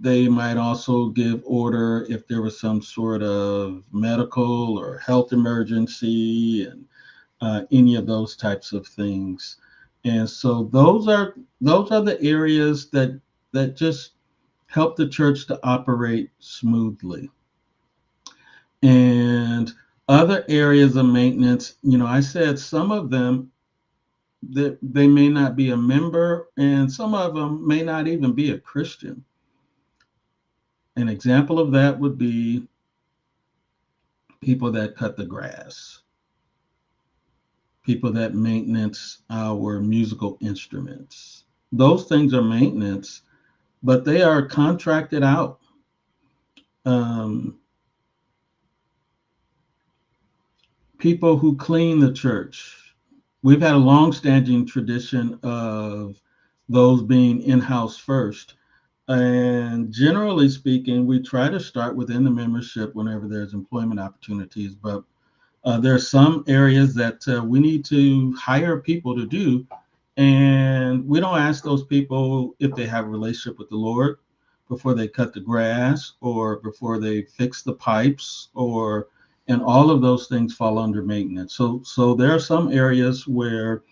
they might also give order if there was some sort of medical or health emergency, and any of those types of things. And so those are the areas that just help the church to operate smoothly. And other areas of maintenance, I said some of them that they may not be a member, and some of them may not even be a Christian. An example of that would be people that cut the grass, people that maintenance our musical instruments. Those things are maintenance, but they are contracted out. Um, People who clean the church. We've had a long-standing tradition of those being in-house first. And generally speaking, we try to start within the membership whenever there's employment opportunities. But there are some areas that we need to hire people to do, and we don't ask those people if they have a relationship with the Lord before they cut the grass or before they fix the pipes, or and all of those things fall under maintenance. So there are some areas where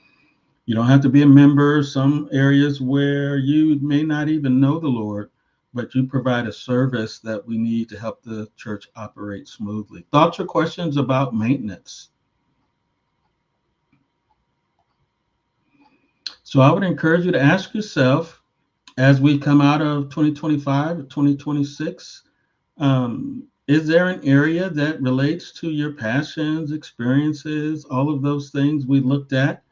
you don't have to be a member, some areas where you may not even know the Lord, but you provide a service that we need to help the church operate smoothly. Thoughts or questions about maintenance? So I would encourage you to ask yourself, as we come out of 2025, 2026, is there an area that relates to your passions, experiences, all of those things we looked at?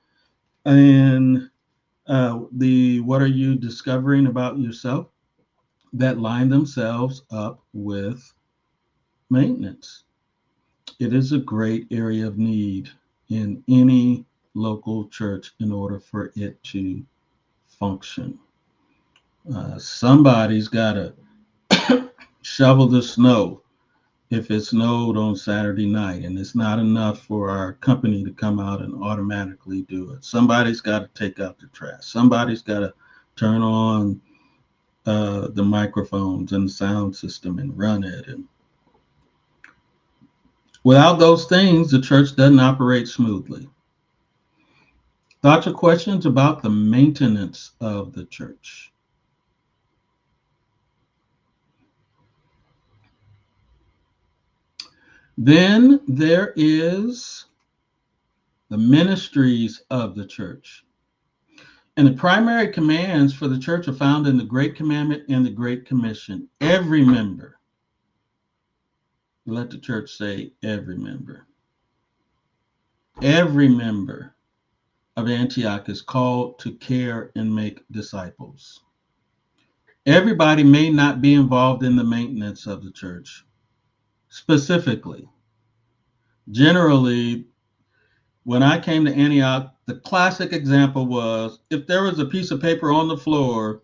And the what are you discovering about yourself that line themselves up with maintenance? It is a great area of need in any local church in order for it to function. Somebody's got to shovel the snow if it snowed on Saturday night, and it's not enough for our company to come out and automatically do it. Somebody's got to take out the trash. Somebody's got to turn on the microphones and the sound system and run it. And without those things, the church doesn't operate smoothly. Thoughts or questions about the maintenance of the church? Then there is the ministries of the church. And the primary commands for the church are found in the Great Commandment and the Great Commission. Every member, let the church say every member of Antioch is called to care and make disciples. Everybody may not be involved in the maintenance of the church specifically. Generally, when I came to Antioch, the classic example was if there was a piece of paper on the floor,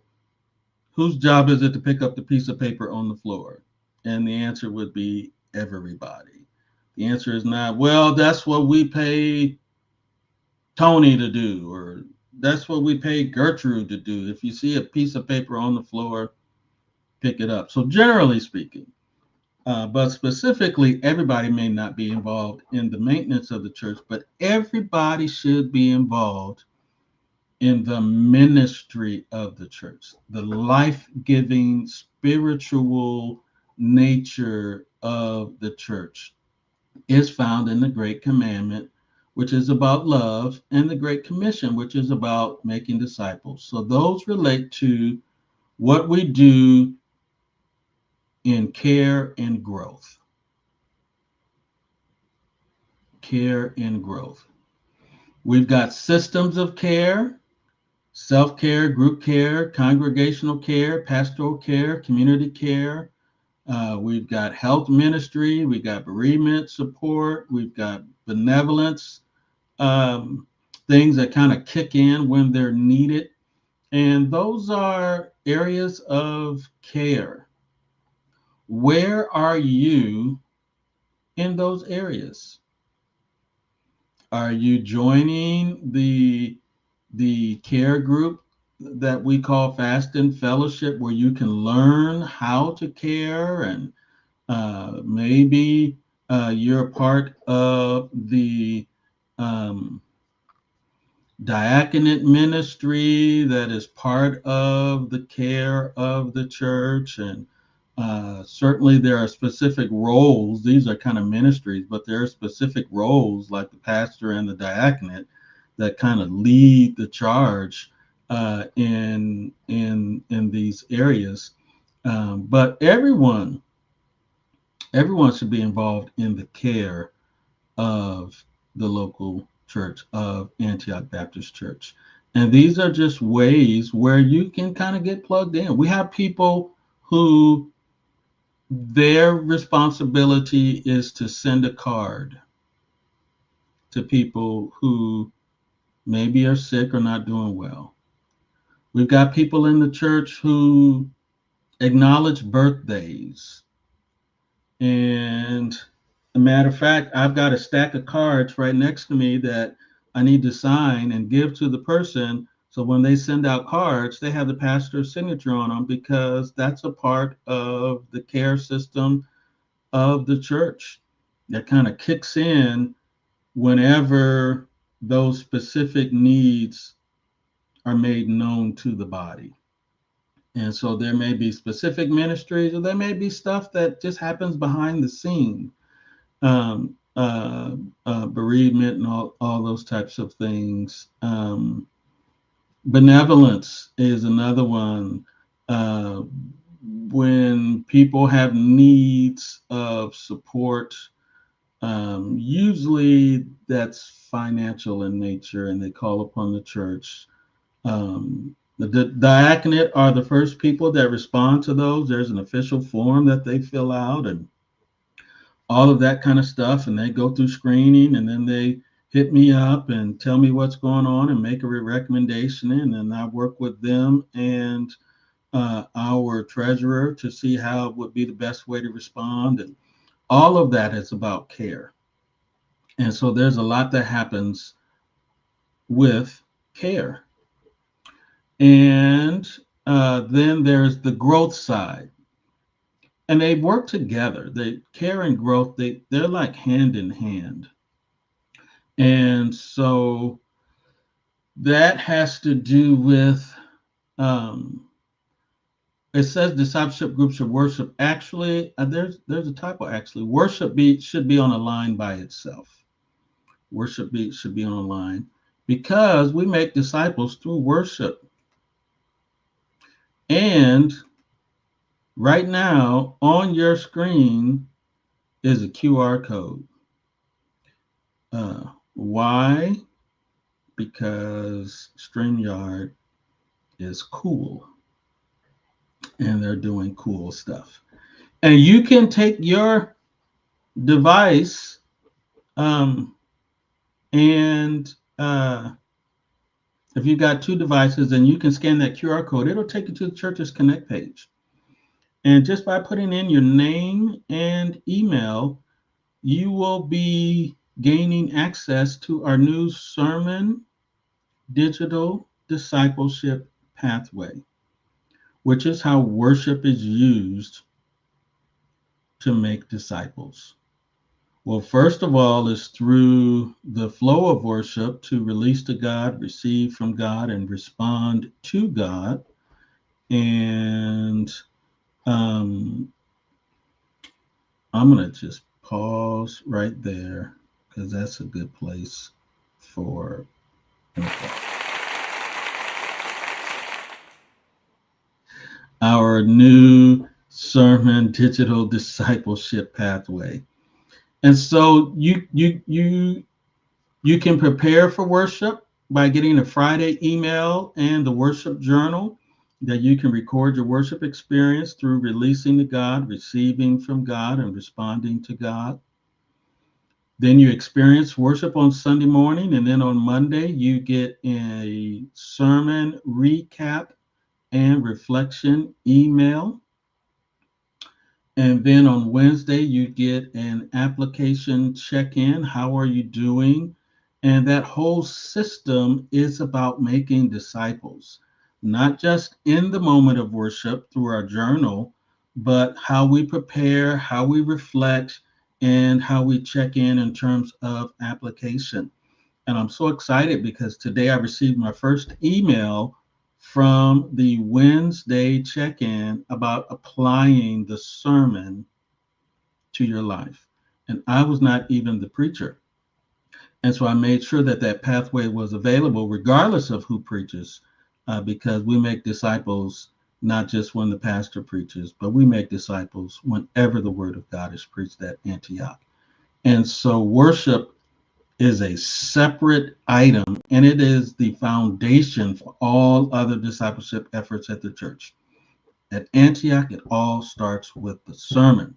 whose job is it to pick up the piece of paper on the floor? And the answer would be everybody. The answer is not, well, that's what we pay Tony to do, or that's what we pay Gertrude to do. If you see a piece of paper on the floor, pick it up. So, generally speaking, but specifically, everybody may not be involved in the maintenance of the church, but everybody should be involved in the ministry of the church, the life giving spiritual nature of the church is found in the Great Commandment, which is about love, and the Great Commission, which is about making disciples. So those relate to what we do in care and growth. care and growth. We've got systems of care, self care, group care, congregational care, pastoral care, community care. We've got health ministry, we've got bereavement support, we've got benevolence, um, things that kind of kick in when they're needed. And those are areas of care. Where are you in those areas? Are you joining the care group that we call Fast and Fellowship, where you can learn how to care, and maybe you're part of the um, diaconate ministry that is part of the care of the church. And certainly there are specific roles. These are kind of ministries, but there are specific roles like the pastor and the diaconate that kind of lead the charge in these areas. But everyone should be involved in the care of the local church of Antioch Baptist Church. And these are just ways where you can kind of get plugged in. We have people who their responsibility is to send a card to people who maybe are sick or not doing well. We've got people in the church who acknowledge birthdays. And a matter of fact, I've got a stack of cards right next to me that I need to sign and give to the person. So when they send out cards, they have the pastor's signature on them, because that's a part of the care system of the church that kind of kicks in whenever those specific needs are made known to the body. And so there may be specific ministries, or there may be stuff that just happens behind the scene, um, uh, bereavement and all those types of things. Benevolence is another one. Uh, when people have needs of support, usually that's financial in nature, and they call upon the church. The diaconate are the first people that respond to those. There's an official form that they fill out, and all of that kind of stuff. And they go through screening, and then they hit me up and tell me what's going on and make a recommendation. And then I work with them and our treasurer to see how would be the best way to respond. And all of that is about care. And so there's a lot that happens with care. And then there's the growth side. And they work together. They care and growth, they're like hand in hand. And so that has to do with um, it says discipleship groups should worship. Actually, there's a typo. Actually, should be on a line by itself. Should be on a line, because we make disciples through worship. And right now on your screen is a QR code. Why? Because StreamYard is cool, and they're doing cool stuff. And you can take your device, um, and if you've got two devices, and you can scan that QR code, it'll take you to the church's Connect page. And just by putting in your name and email, you will be gaining access to our new sermon digital discipleship pathway, which is how worship is used to make disciples. Well, first of all, is through the flow of worship to release to God, receive from God, and respond to God. And um, I'm going to just pause right there, because that's a good place for our new sermon digital discipleship pathway. And so you can prepare for worship by getting a Friday email and the worship journal that you can record your worship experience through releasing to God, receiving from God, and responding to God. Then you experience worship on Sunday morning, and then on Monday, you get a sermon recap and reflection email. And then on Wednesday, you get an application check in. How are you doing? And that whole system is about making disciples, not just in the moment of worship through our journal, but how we prepare, how we reflect, and how we check in terms of application. And I'm so excited because today I received my first email from the Wednesday check in about applying the sermon to your life. And I was not even the preacher. And so I made sure that that pathway was available regardless of who preaches, because we make disciples not just when the pastor preaches, but we make disciples whenever the word of God is preached at Antioch. And so worship is a separate item, and it is the foundation for all other discipleship efforts at the church. At Antioch, it all starts with the sermon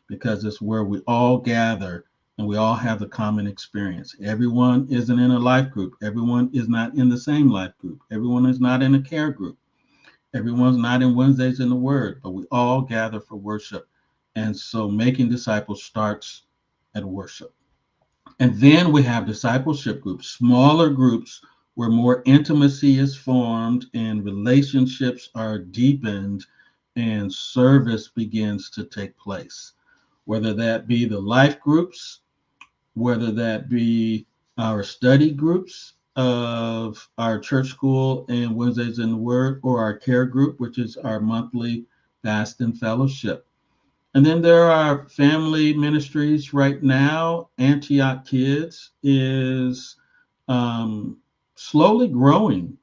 because it's where we all gather and we all have the common experience. Everyone isn't in a life group. Everyone is not in the same life group. Everyone is not in a care group. Everyone's not in Wednesdays in the Word, but we all gather for worship. And so making disciples starts at worship. And then we have discipleship groups, smaller groups where more intimacy is formed and relationships are deepened and service begins to take place. Whether that be the life groups, whether that be our study groups of our church school and Wednesdays in the Word, or our care group, which is our monthly fast and fellowship. And then there are family ministries right now. Antioch Kids is slowly growing,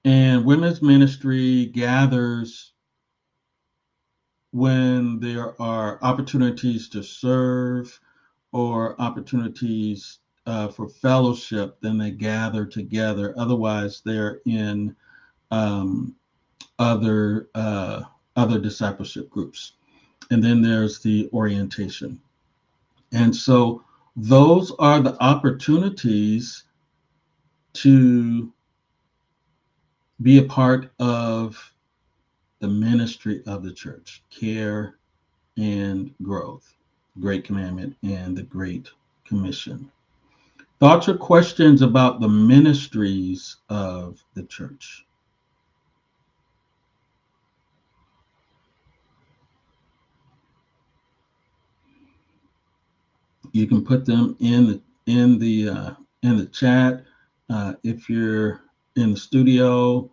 and women's ministry gathers when there are opportunities to serve or opportunities for fellowship. Then they gather together. Otherwise, they're in um, other other discipleship groups. And then there's the orientation. And so those are the opportunities to be a part of the ministry of the church, care and growth, Great Commandment and the Great Commission. Thoughts or questions about the ministries of the church? You can put them in the chat. If you're in the studio,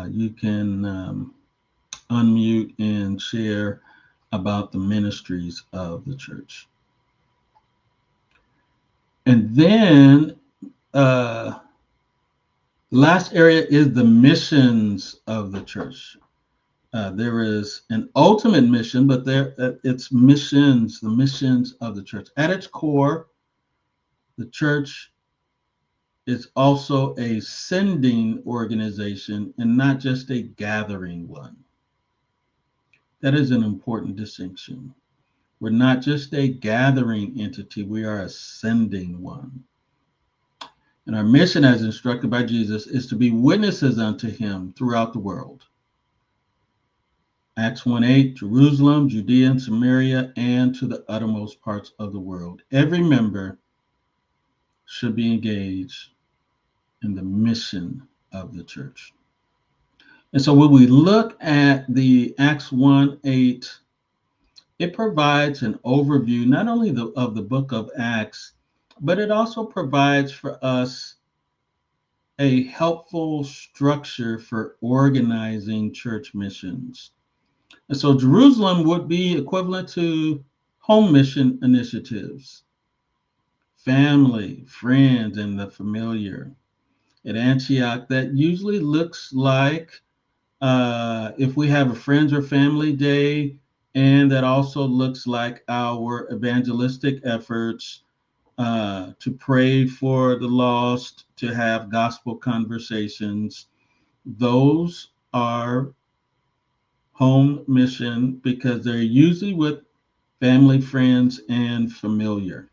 you can unmute and share about the ministries of the church. And then last area is the missions of the church. There is an ultimate mission, but it's missions, the missions of the church. At its core, the church is also a sending organization and not just a gathering one. That is an important distinction. We're not just a gathering entity, we are a sending one. And our mission, as instructed by Jesus, is to be witnesses unto him throughout the world. Acts 1:8, Jerusalem, Judea, and Samaria, and to the uttermost parts of the world. Every member should be engaged in the mission of the church. And so when we look at the Acts 1:8, it provides an overview not only of the book of Acts, but it also provides for us a helpful structure for organizing church missions. And so Jerusalem would be equivalent to home mission initiatives, family, friends, and the familiar. At Antioch, that usually looks like if we have a friends or family day And that also looks like our evangelistic efforts to pray for the lost, to have gospel conversations. Those are home mission because they're usually with family, friends, and familiar.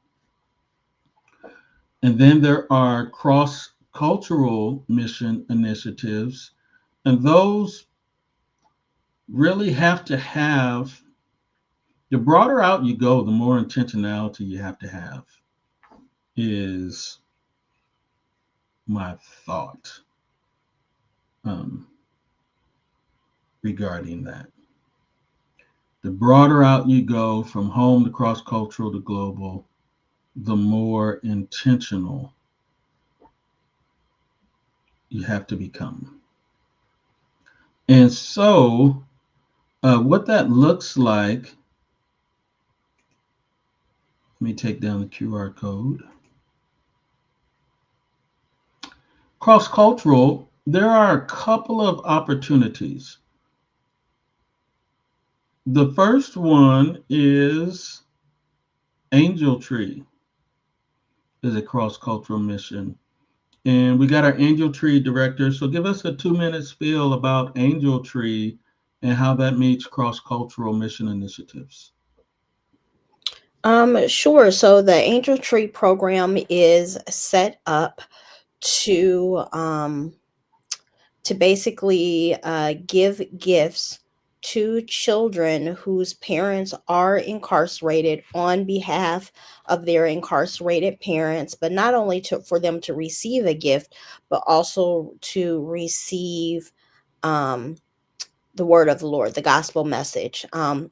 And then there are cross cultural mission initiatives, and those really have to have, the broader out you go, the more intentionality you have to have, is my thought um, regarding that. The broader out you go from home to cross cultural to global, the more intentional you have to become. And so, what that looks like, let me take down the QR code. Cross cultural, there are a couple of opportunities. The first one is Angel Tree is a cross cultural mission. And we got our Angel Tree director. So give us a 2 minute spiel about Angel Tree and how that meets cross cultural mission initiatives. Sure. So the Angel Tree program is set up to basically give gifts to children whose parents are incarcerated on behalf of their incarcerated parents, but not only for them to receive a gift, but also to receive um, the word of the Lord, the gospel message,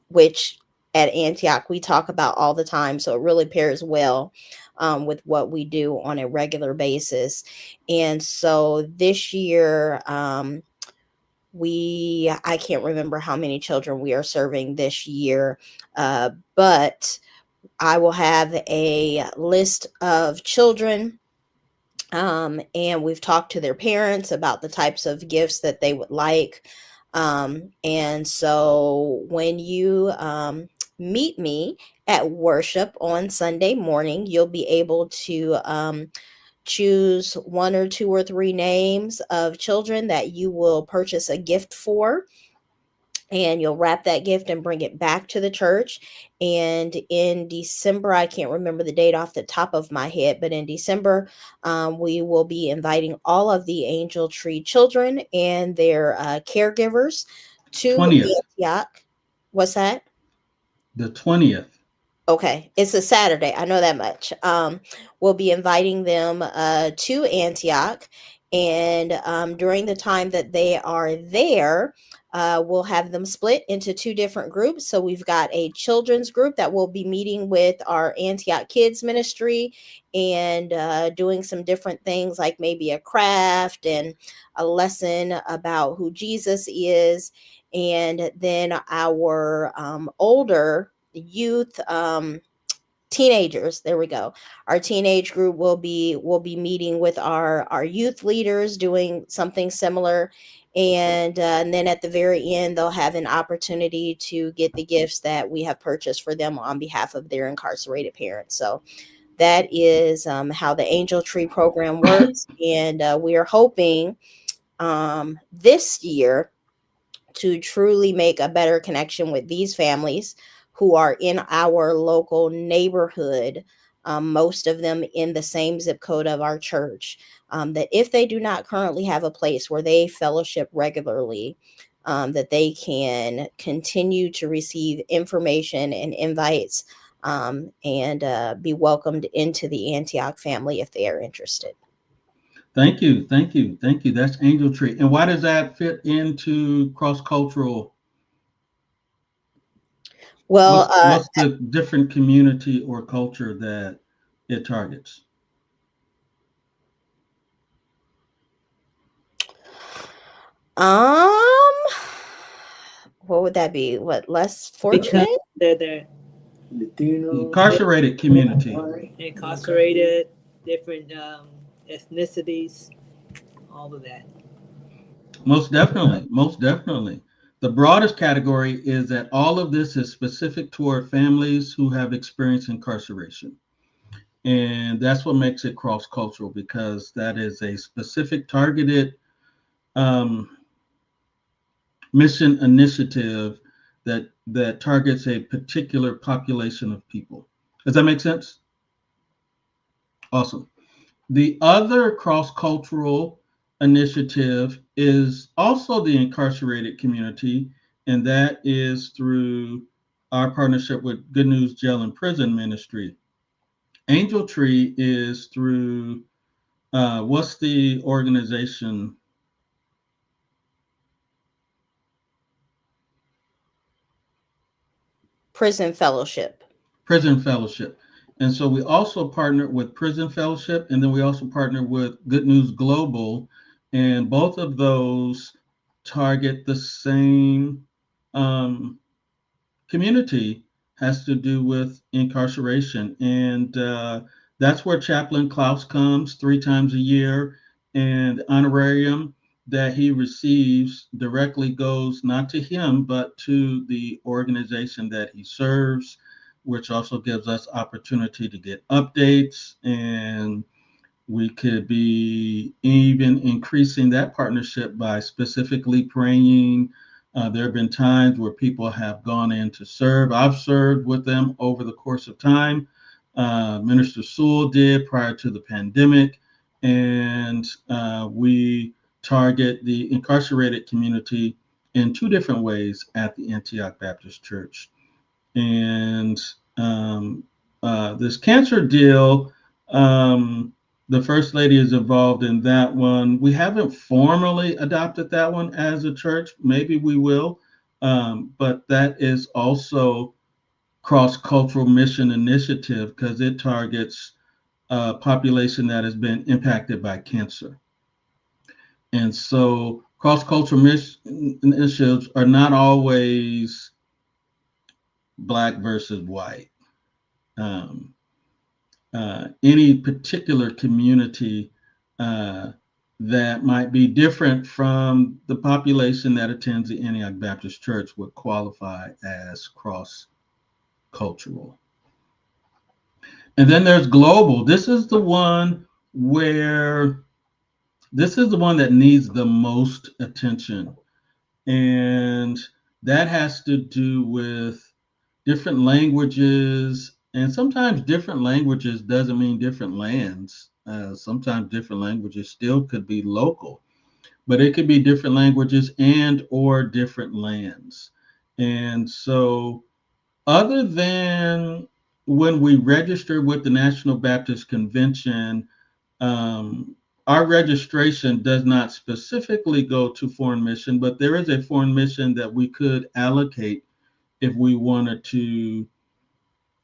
which at Antioch we talk about all the time. So it really pairs well with what we do on a regular basis. And so this year, I can't remember how many children we are serving this year, but I will have a list of children, and we've talked to their parents about the types of gifts that they would like. And so when you meet me at worship on Sunday morning, you'll be able to choose one or two or three names of children that you will purchase a gift for, and you'll wrap that gift and bring it back to the church. And in December, I can't remember the date off the top of my head, but in December, we will be inviting all of the Angel Tree children and their caregivers to 20th, Antioch. What's that? the 20th. Okay, it's a Saturday. I know that much. We'll be inviting them to Antioch, and during the time that they are there, we'll have them split into two different groups. So we've got a children's group that will be meeting with our Antioch Kids Ministry and doing some different things, like maybe a craft and a lesson about who Jesus is. And then our older youth, teenagers, there we go, our teenage group will be meeting with our youth leaders, doing something similar. And then at the very end, they'll have an opportunity to get the gifts that we have purchased for them on behalf of their incarcerated parents. So that is how the Angel Tree program works. And we are hoping this year to truly make a better connection with these families who are in our local neighborhood, most of them in the same zip code of our church, that if they do not currently have a place where they fellowship regularly, that they can continue to receive information and invites, and be welcomed into the Antioch family if they are interested. Thank you, thank you, thank you. That's Angel Tree. And why does that fit into cross cultural? Well, What's the different community or culture that it targets? um, what would that be? What, less Because fortunate? they're Incarcerated community. incarcerated, different ethnicities, all of that. Most definitely, most definitely. The broadest category is that all of this is specific toward families who have experienced incarceration. And that's what makes it cross cultural because that is a specific targeted um, mission initiative that targets a particular population of people. Does that make sense? Awesome. The other cross cultural initiative is also the incarcerated community, and that is through our partnership with Good News Jail and Prison Ministry. Angel Tree is through what's the organization? Prison Fellowship. Prison Fellowship. And so we also partner with Prison Fellowship, and then we also partner with Good News Global, and both of those target the same um, community, has to do with incarceration. And that's where Chaplain Klaus comes 3 times a year. And honorarium that he receives directly goes not to him, but to the organization that he serves, which also gives us opportunity to get updates, and we could be even increasing that partnership by specifically praying. There have been times where people have gone in to serve. I've served with them over the course of time. Minister Sewell did prior to the pandemic. And we target the incarcerated community in 2 different ways at the Antioch Baptist Church. And this cancer deal, the First Lady is involved in that one. We haven't formally adopted that one as a church. Maybe we will. But that is also cross-cultural mission initiative because it targets a population that has been impacted by cancer. And so cross-cultural mission initiatives are not always black versus white. Um, any particular community uh, that might be different from the population that attends the Antioch Baptist Church would qualify as cross cultural. And then there's global. Where this is the one that needs the most attention. And that has to do with different languages, and sometimes different languages doesn't mean different lands. Sometimes different languages still could be local, but it could be different languages and or different lands. And so other than when we register with the National Baptist Convention, um, our registration does not specifically go to foreign mission, but there is a foreign mission that we could allocate if we wanted to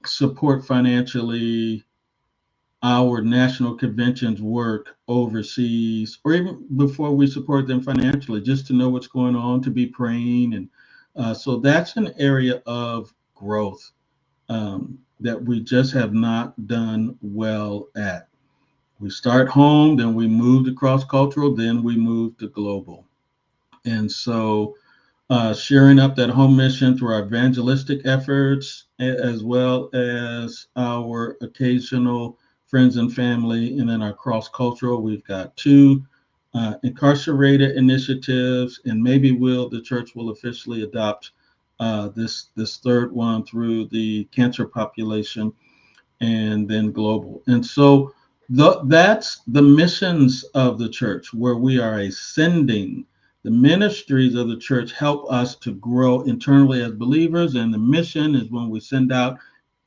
support financially our national conventions work overseas, or even before we support them financially, just to know what's going on, to be praying. And so that's an area of growth that we just have not done well at. We start home, then we move to cross cultural, then we move to global. And so sharing up that home mission through our evangelistic efforts, as well as our occasional friends and family, and then our cross cultural. We've got 2 incarcerated initiatives, and maybe the church will officially adopt this third one through the cancer population, and then global. And so that's the missions of the church, where we are ascending. The ministries of the church help us to grow internally as believers, and the mission is when we send out,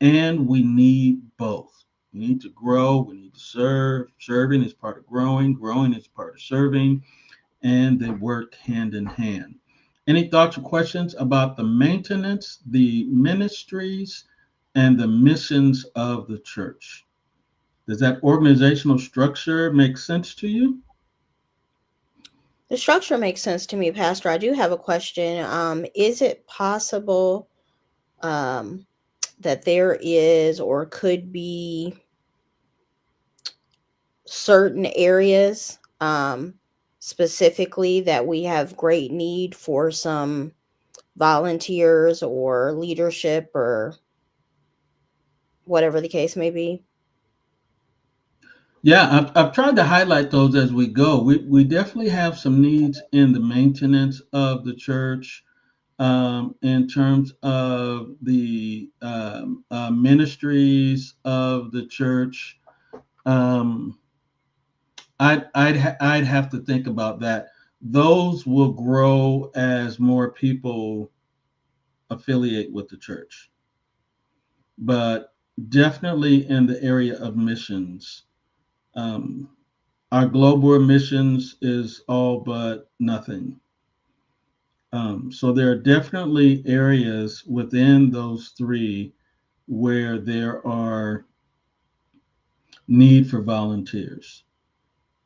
and we need both. We need to grow, we need to serve. Serving is part of growing, growing is part of serving, and they work hand in hand. Any thoughts or questions about the maintenance, the ministries, and the missions of the church? Does that organizational structure make sense to you? The structure makes sense to me, Pastor. I do have a question. Is it possible um, that there is or could be certain areas specifically that we have great need for some volunteers or leadership or whatever the case may be. Yeah, I've tried to highlight those as we go. We definitely have some needs in the maintenance of the church, in terms of the ministries of the church. Um, I'd have to think about that. Those will grow as more people affiliate with the church, but definitely in the area of missions. Um, our global missions is all but nothing. So there are definitely areas within those three where there are need for volunteers.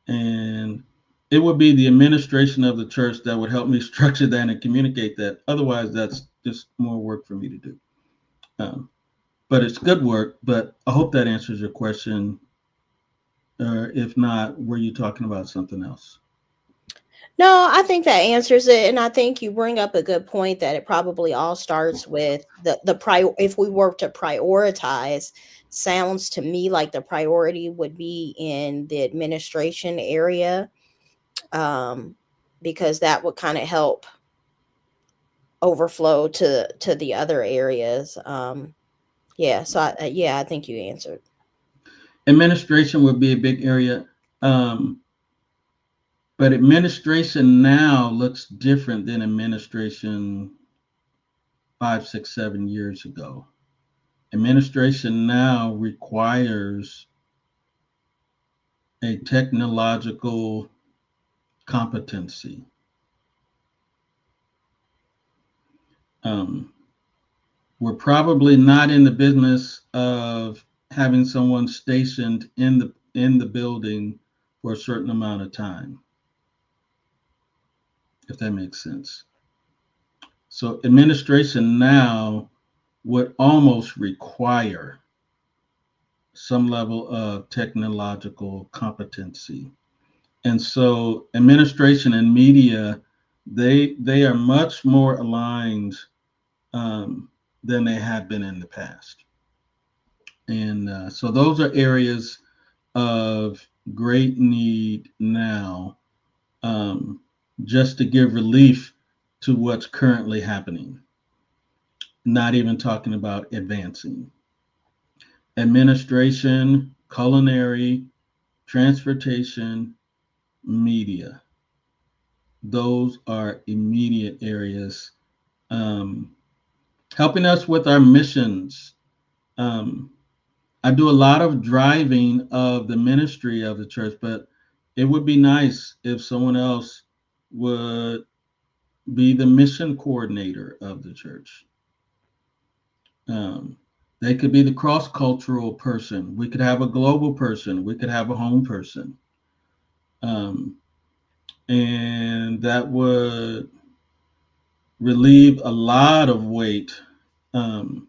And it would be the administration of the church that would help me structure that and communicate that. Otherwise, that's just more work for me to do. Um, but it's good work. But I hope that answers your question. Or if not, were you talking about something else? No, I think that answers it, and I think you bring up a good point that it probably all starts with if we were to prioritize, sounds to me like the priority would be in the administration area, um, because that would kind of help overflow to the other areas. Yeah, so yeah, I think you answered. Administration would be a big area. Um, but administration now looks different than administration 5, 6, 7 years ago. Administration now requires a technological competency. Um, we're probably not in the business of having someone stationed in the building for a certain amount of time, if that makes sense. So administration now would almost require some level of technological competency. And so administration and media, they are much more aligned, than they have been in the past. And so those are areas of great need now, um, just to give relief to what's currently happening, not even talking about advancing. Administration, culinary, transportation, media. Those are immediate areas. Um, Helping us with our missions. Um, I do a lot of driving of the ministry of the church, but it would be nice if someone else would be the mission coordinator of the church. Um, they could be the cross cultural person. We could have a global person. We could have a home person. Um, and that would relieve a lot of weight, um,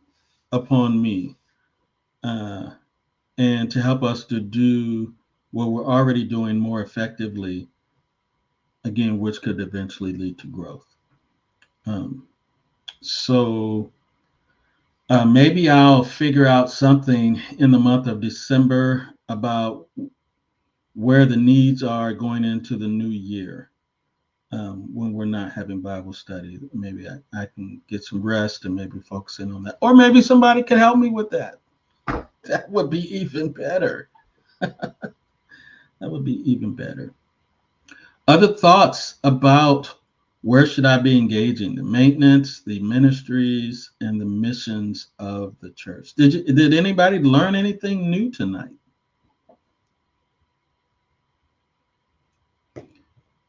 upon me, uh, and to help us to do what we're already doing more effectively, again, which could eventually lead to growth. Um, so maybe I'll figure out something in the month of December about where the needs are going into the new year. When we're not having Bible study, maybe I can get some rest and maybe focus in on that. Or maybe somebody can help me with that. That would be even better. That would be even better. Other thoughts about where should I be engaging? The maintenance, the ministries, and the missions of the church. Did anybody learn anything new tonight?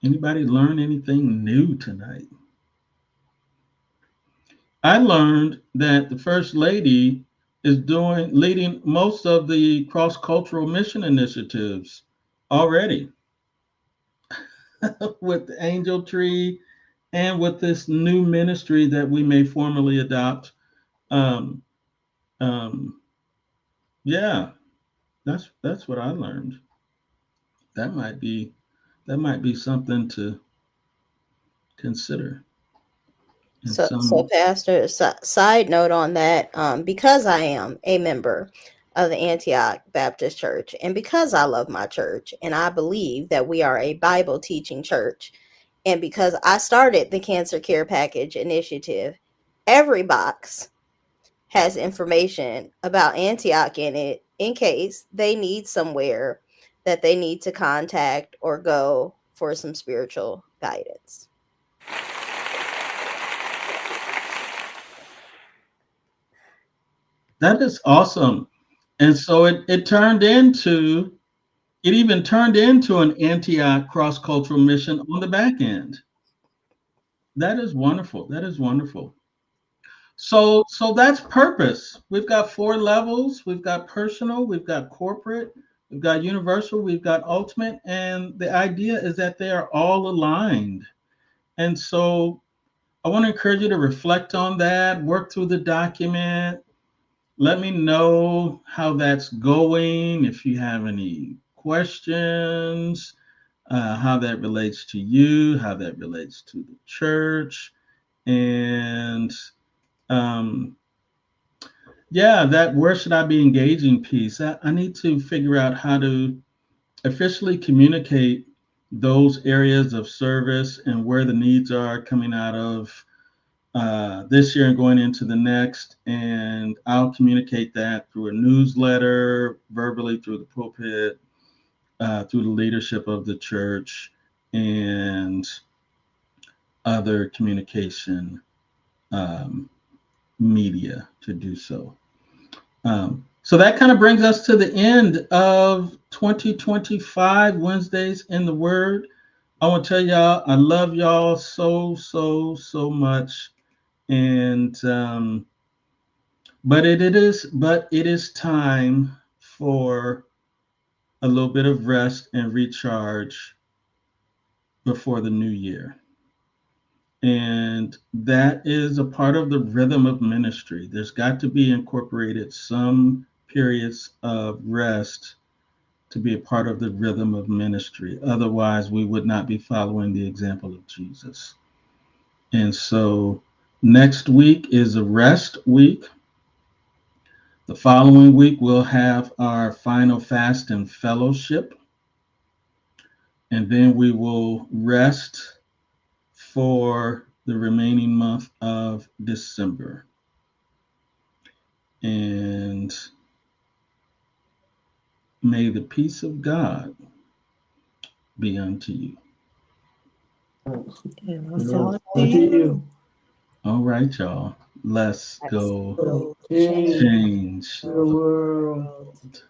Anybody learn anything new tonight? I learned that the first lady is doing leading most of the cross-cultural mission initiatives already with the Angel Tree and with this new ministry that we may formally adopt. Um, um, yeah, that's what I learned. That might be that might be something to consider. And So, some Pastor, side note on that, because I am a member of the Antioch Baptist Church, and because I love my church, and I believe that we are a Bible teaching church, and because I started the Cancer Care Package Initiative, every box has information about Antioch in it in case they need somewhere that they need to contact or go for some spiritual guidance. that is awesome. And so it turned into, it even turned into an Antioch cross cultural mission on the back end. That is wonderful. That is wonderful. So that's purpose. We've got four levels. We've got personal, we've got corporate, we've got universal, we've got ultimate, and the idea is that they are all aligned. And so I want to encourage you to reflect on that, work through the document. Let me know how that's going. If you have any questions, how that relates to you, how that relates to the church, and um, yeah, that where should I be engaging piece. I need to figure out how to officially communicate those areas of service and where the needs are coming out of this year and going into the next. And I'll communicate that through a newsletter, verbally through the pulpit, through the leadership of the church, and other communication um, media to do so. So that kind of brings us to the end of 2025 Wednesdays in the Word. I want to tell y'all, I love y'all so, so, so much. And but it is time for a little bit of rest and recharge before the new year. And that is a part of the rhythm of ministry. There's got to be incorporated some periods of rest to be a part of the rhythm of ministry. Otherwise, we would not be following the example of Jesus. And so next week is a rest week. The following week, we'll have our final fast and fellowship. And then we will rest for the remaining month of December. And may the peace of God be unto you. And So, also to you. All right, y'all. Let's let's go go Change change change the the world. world.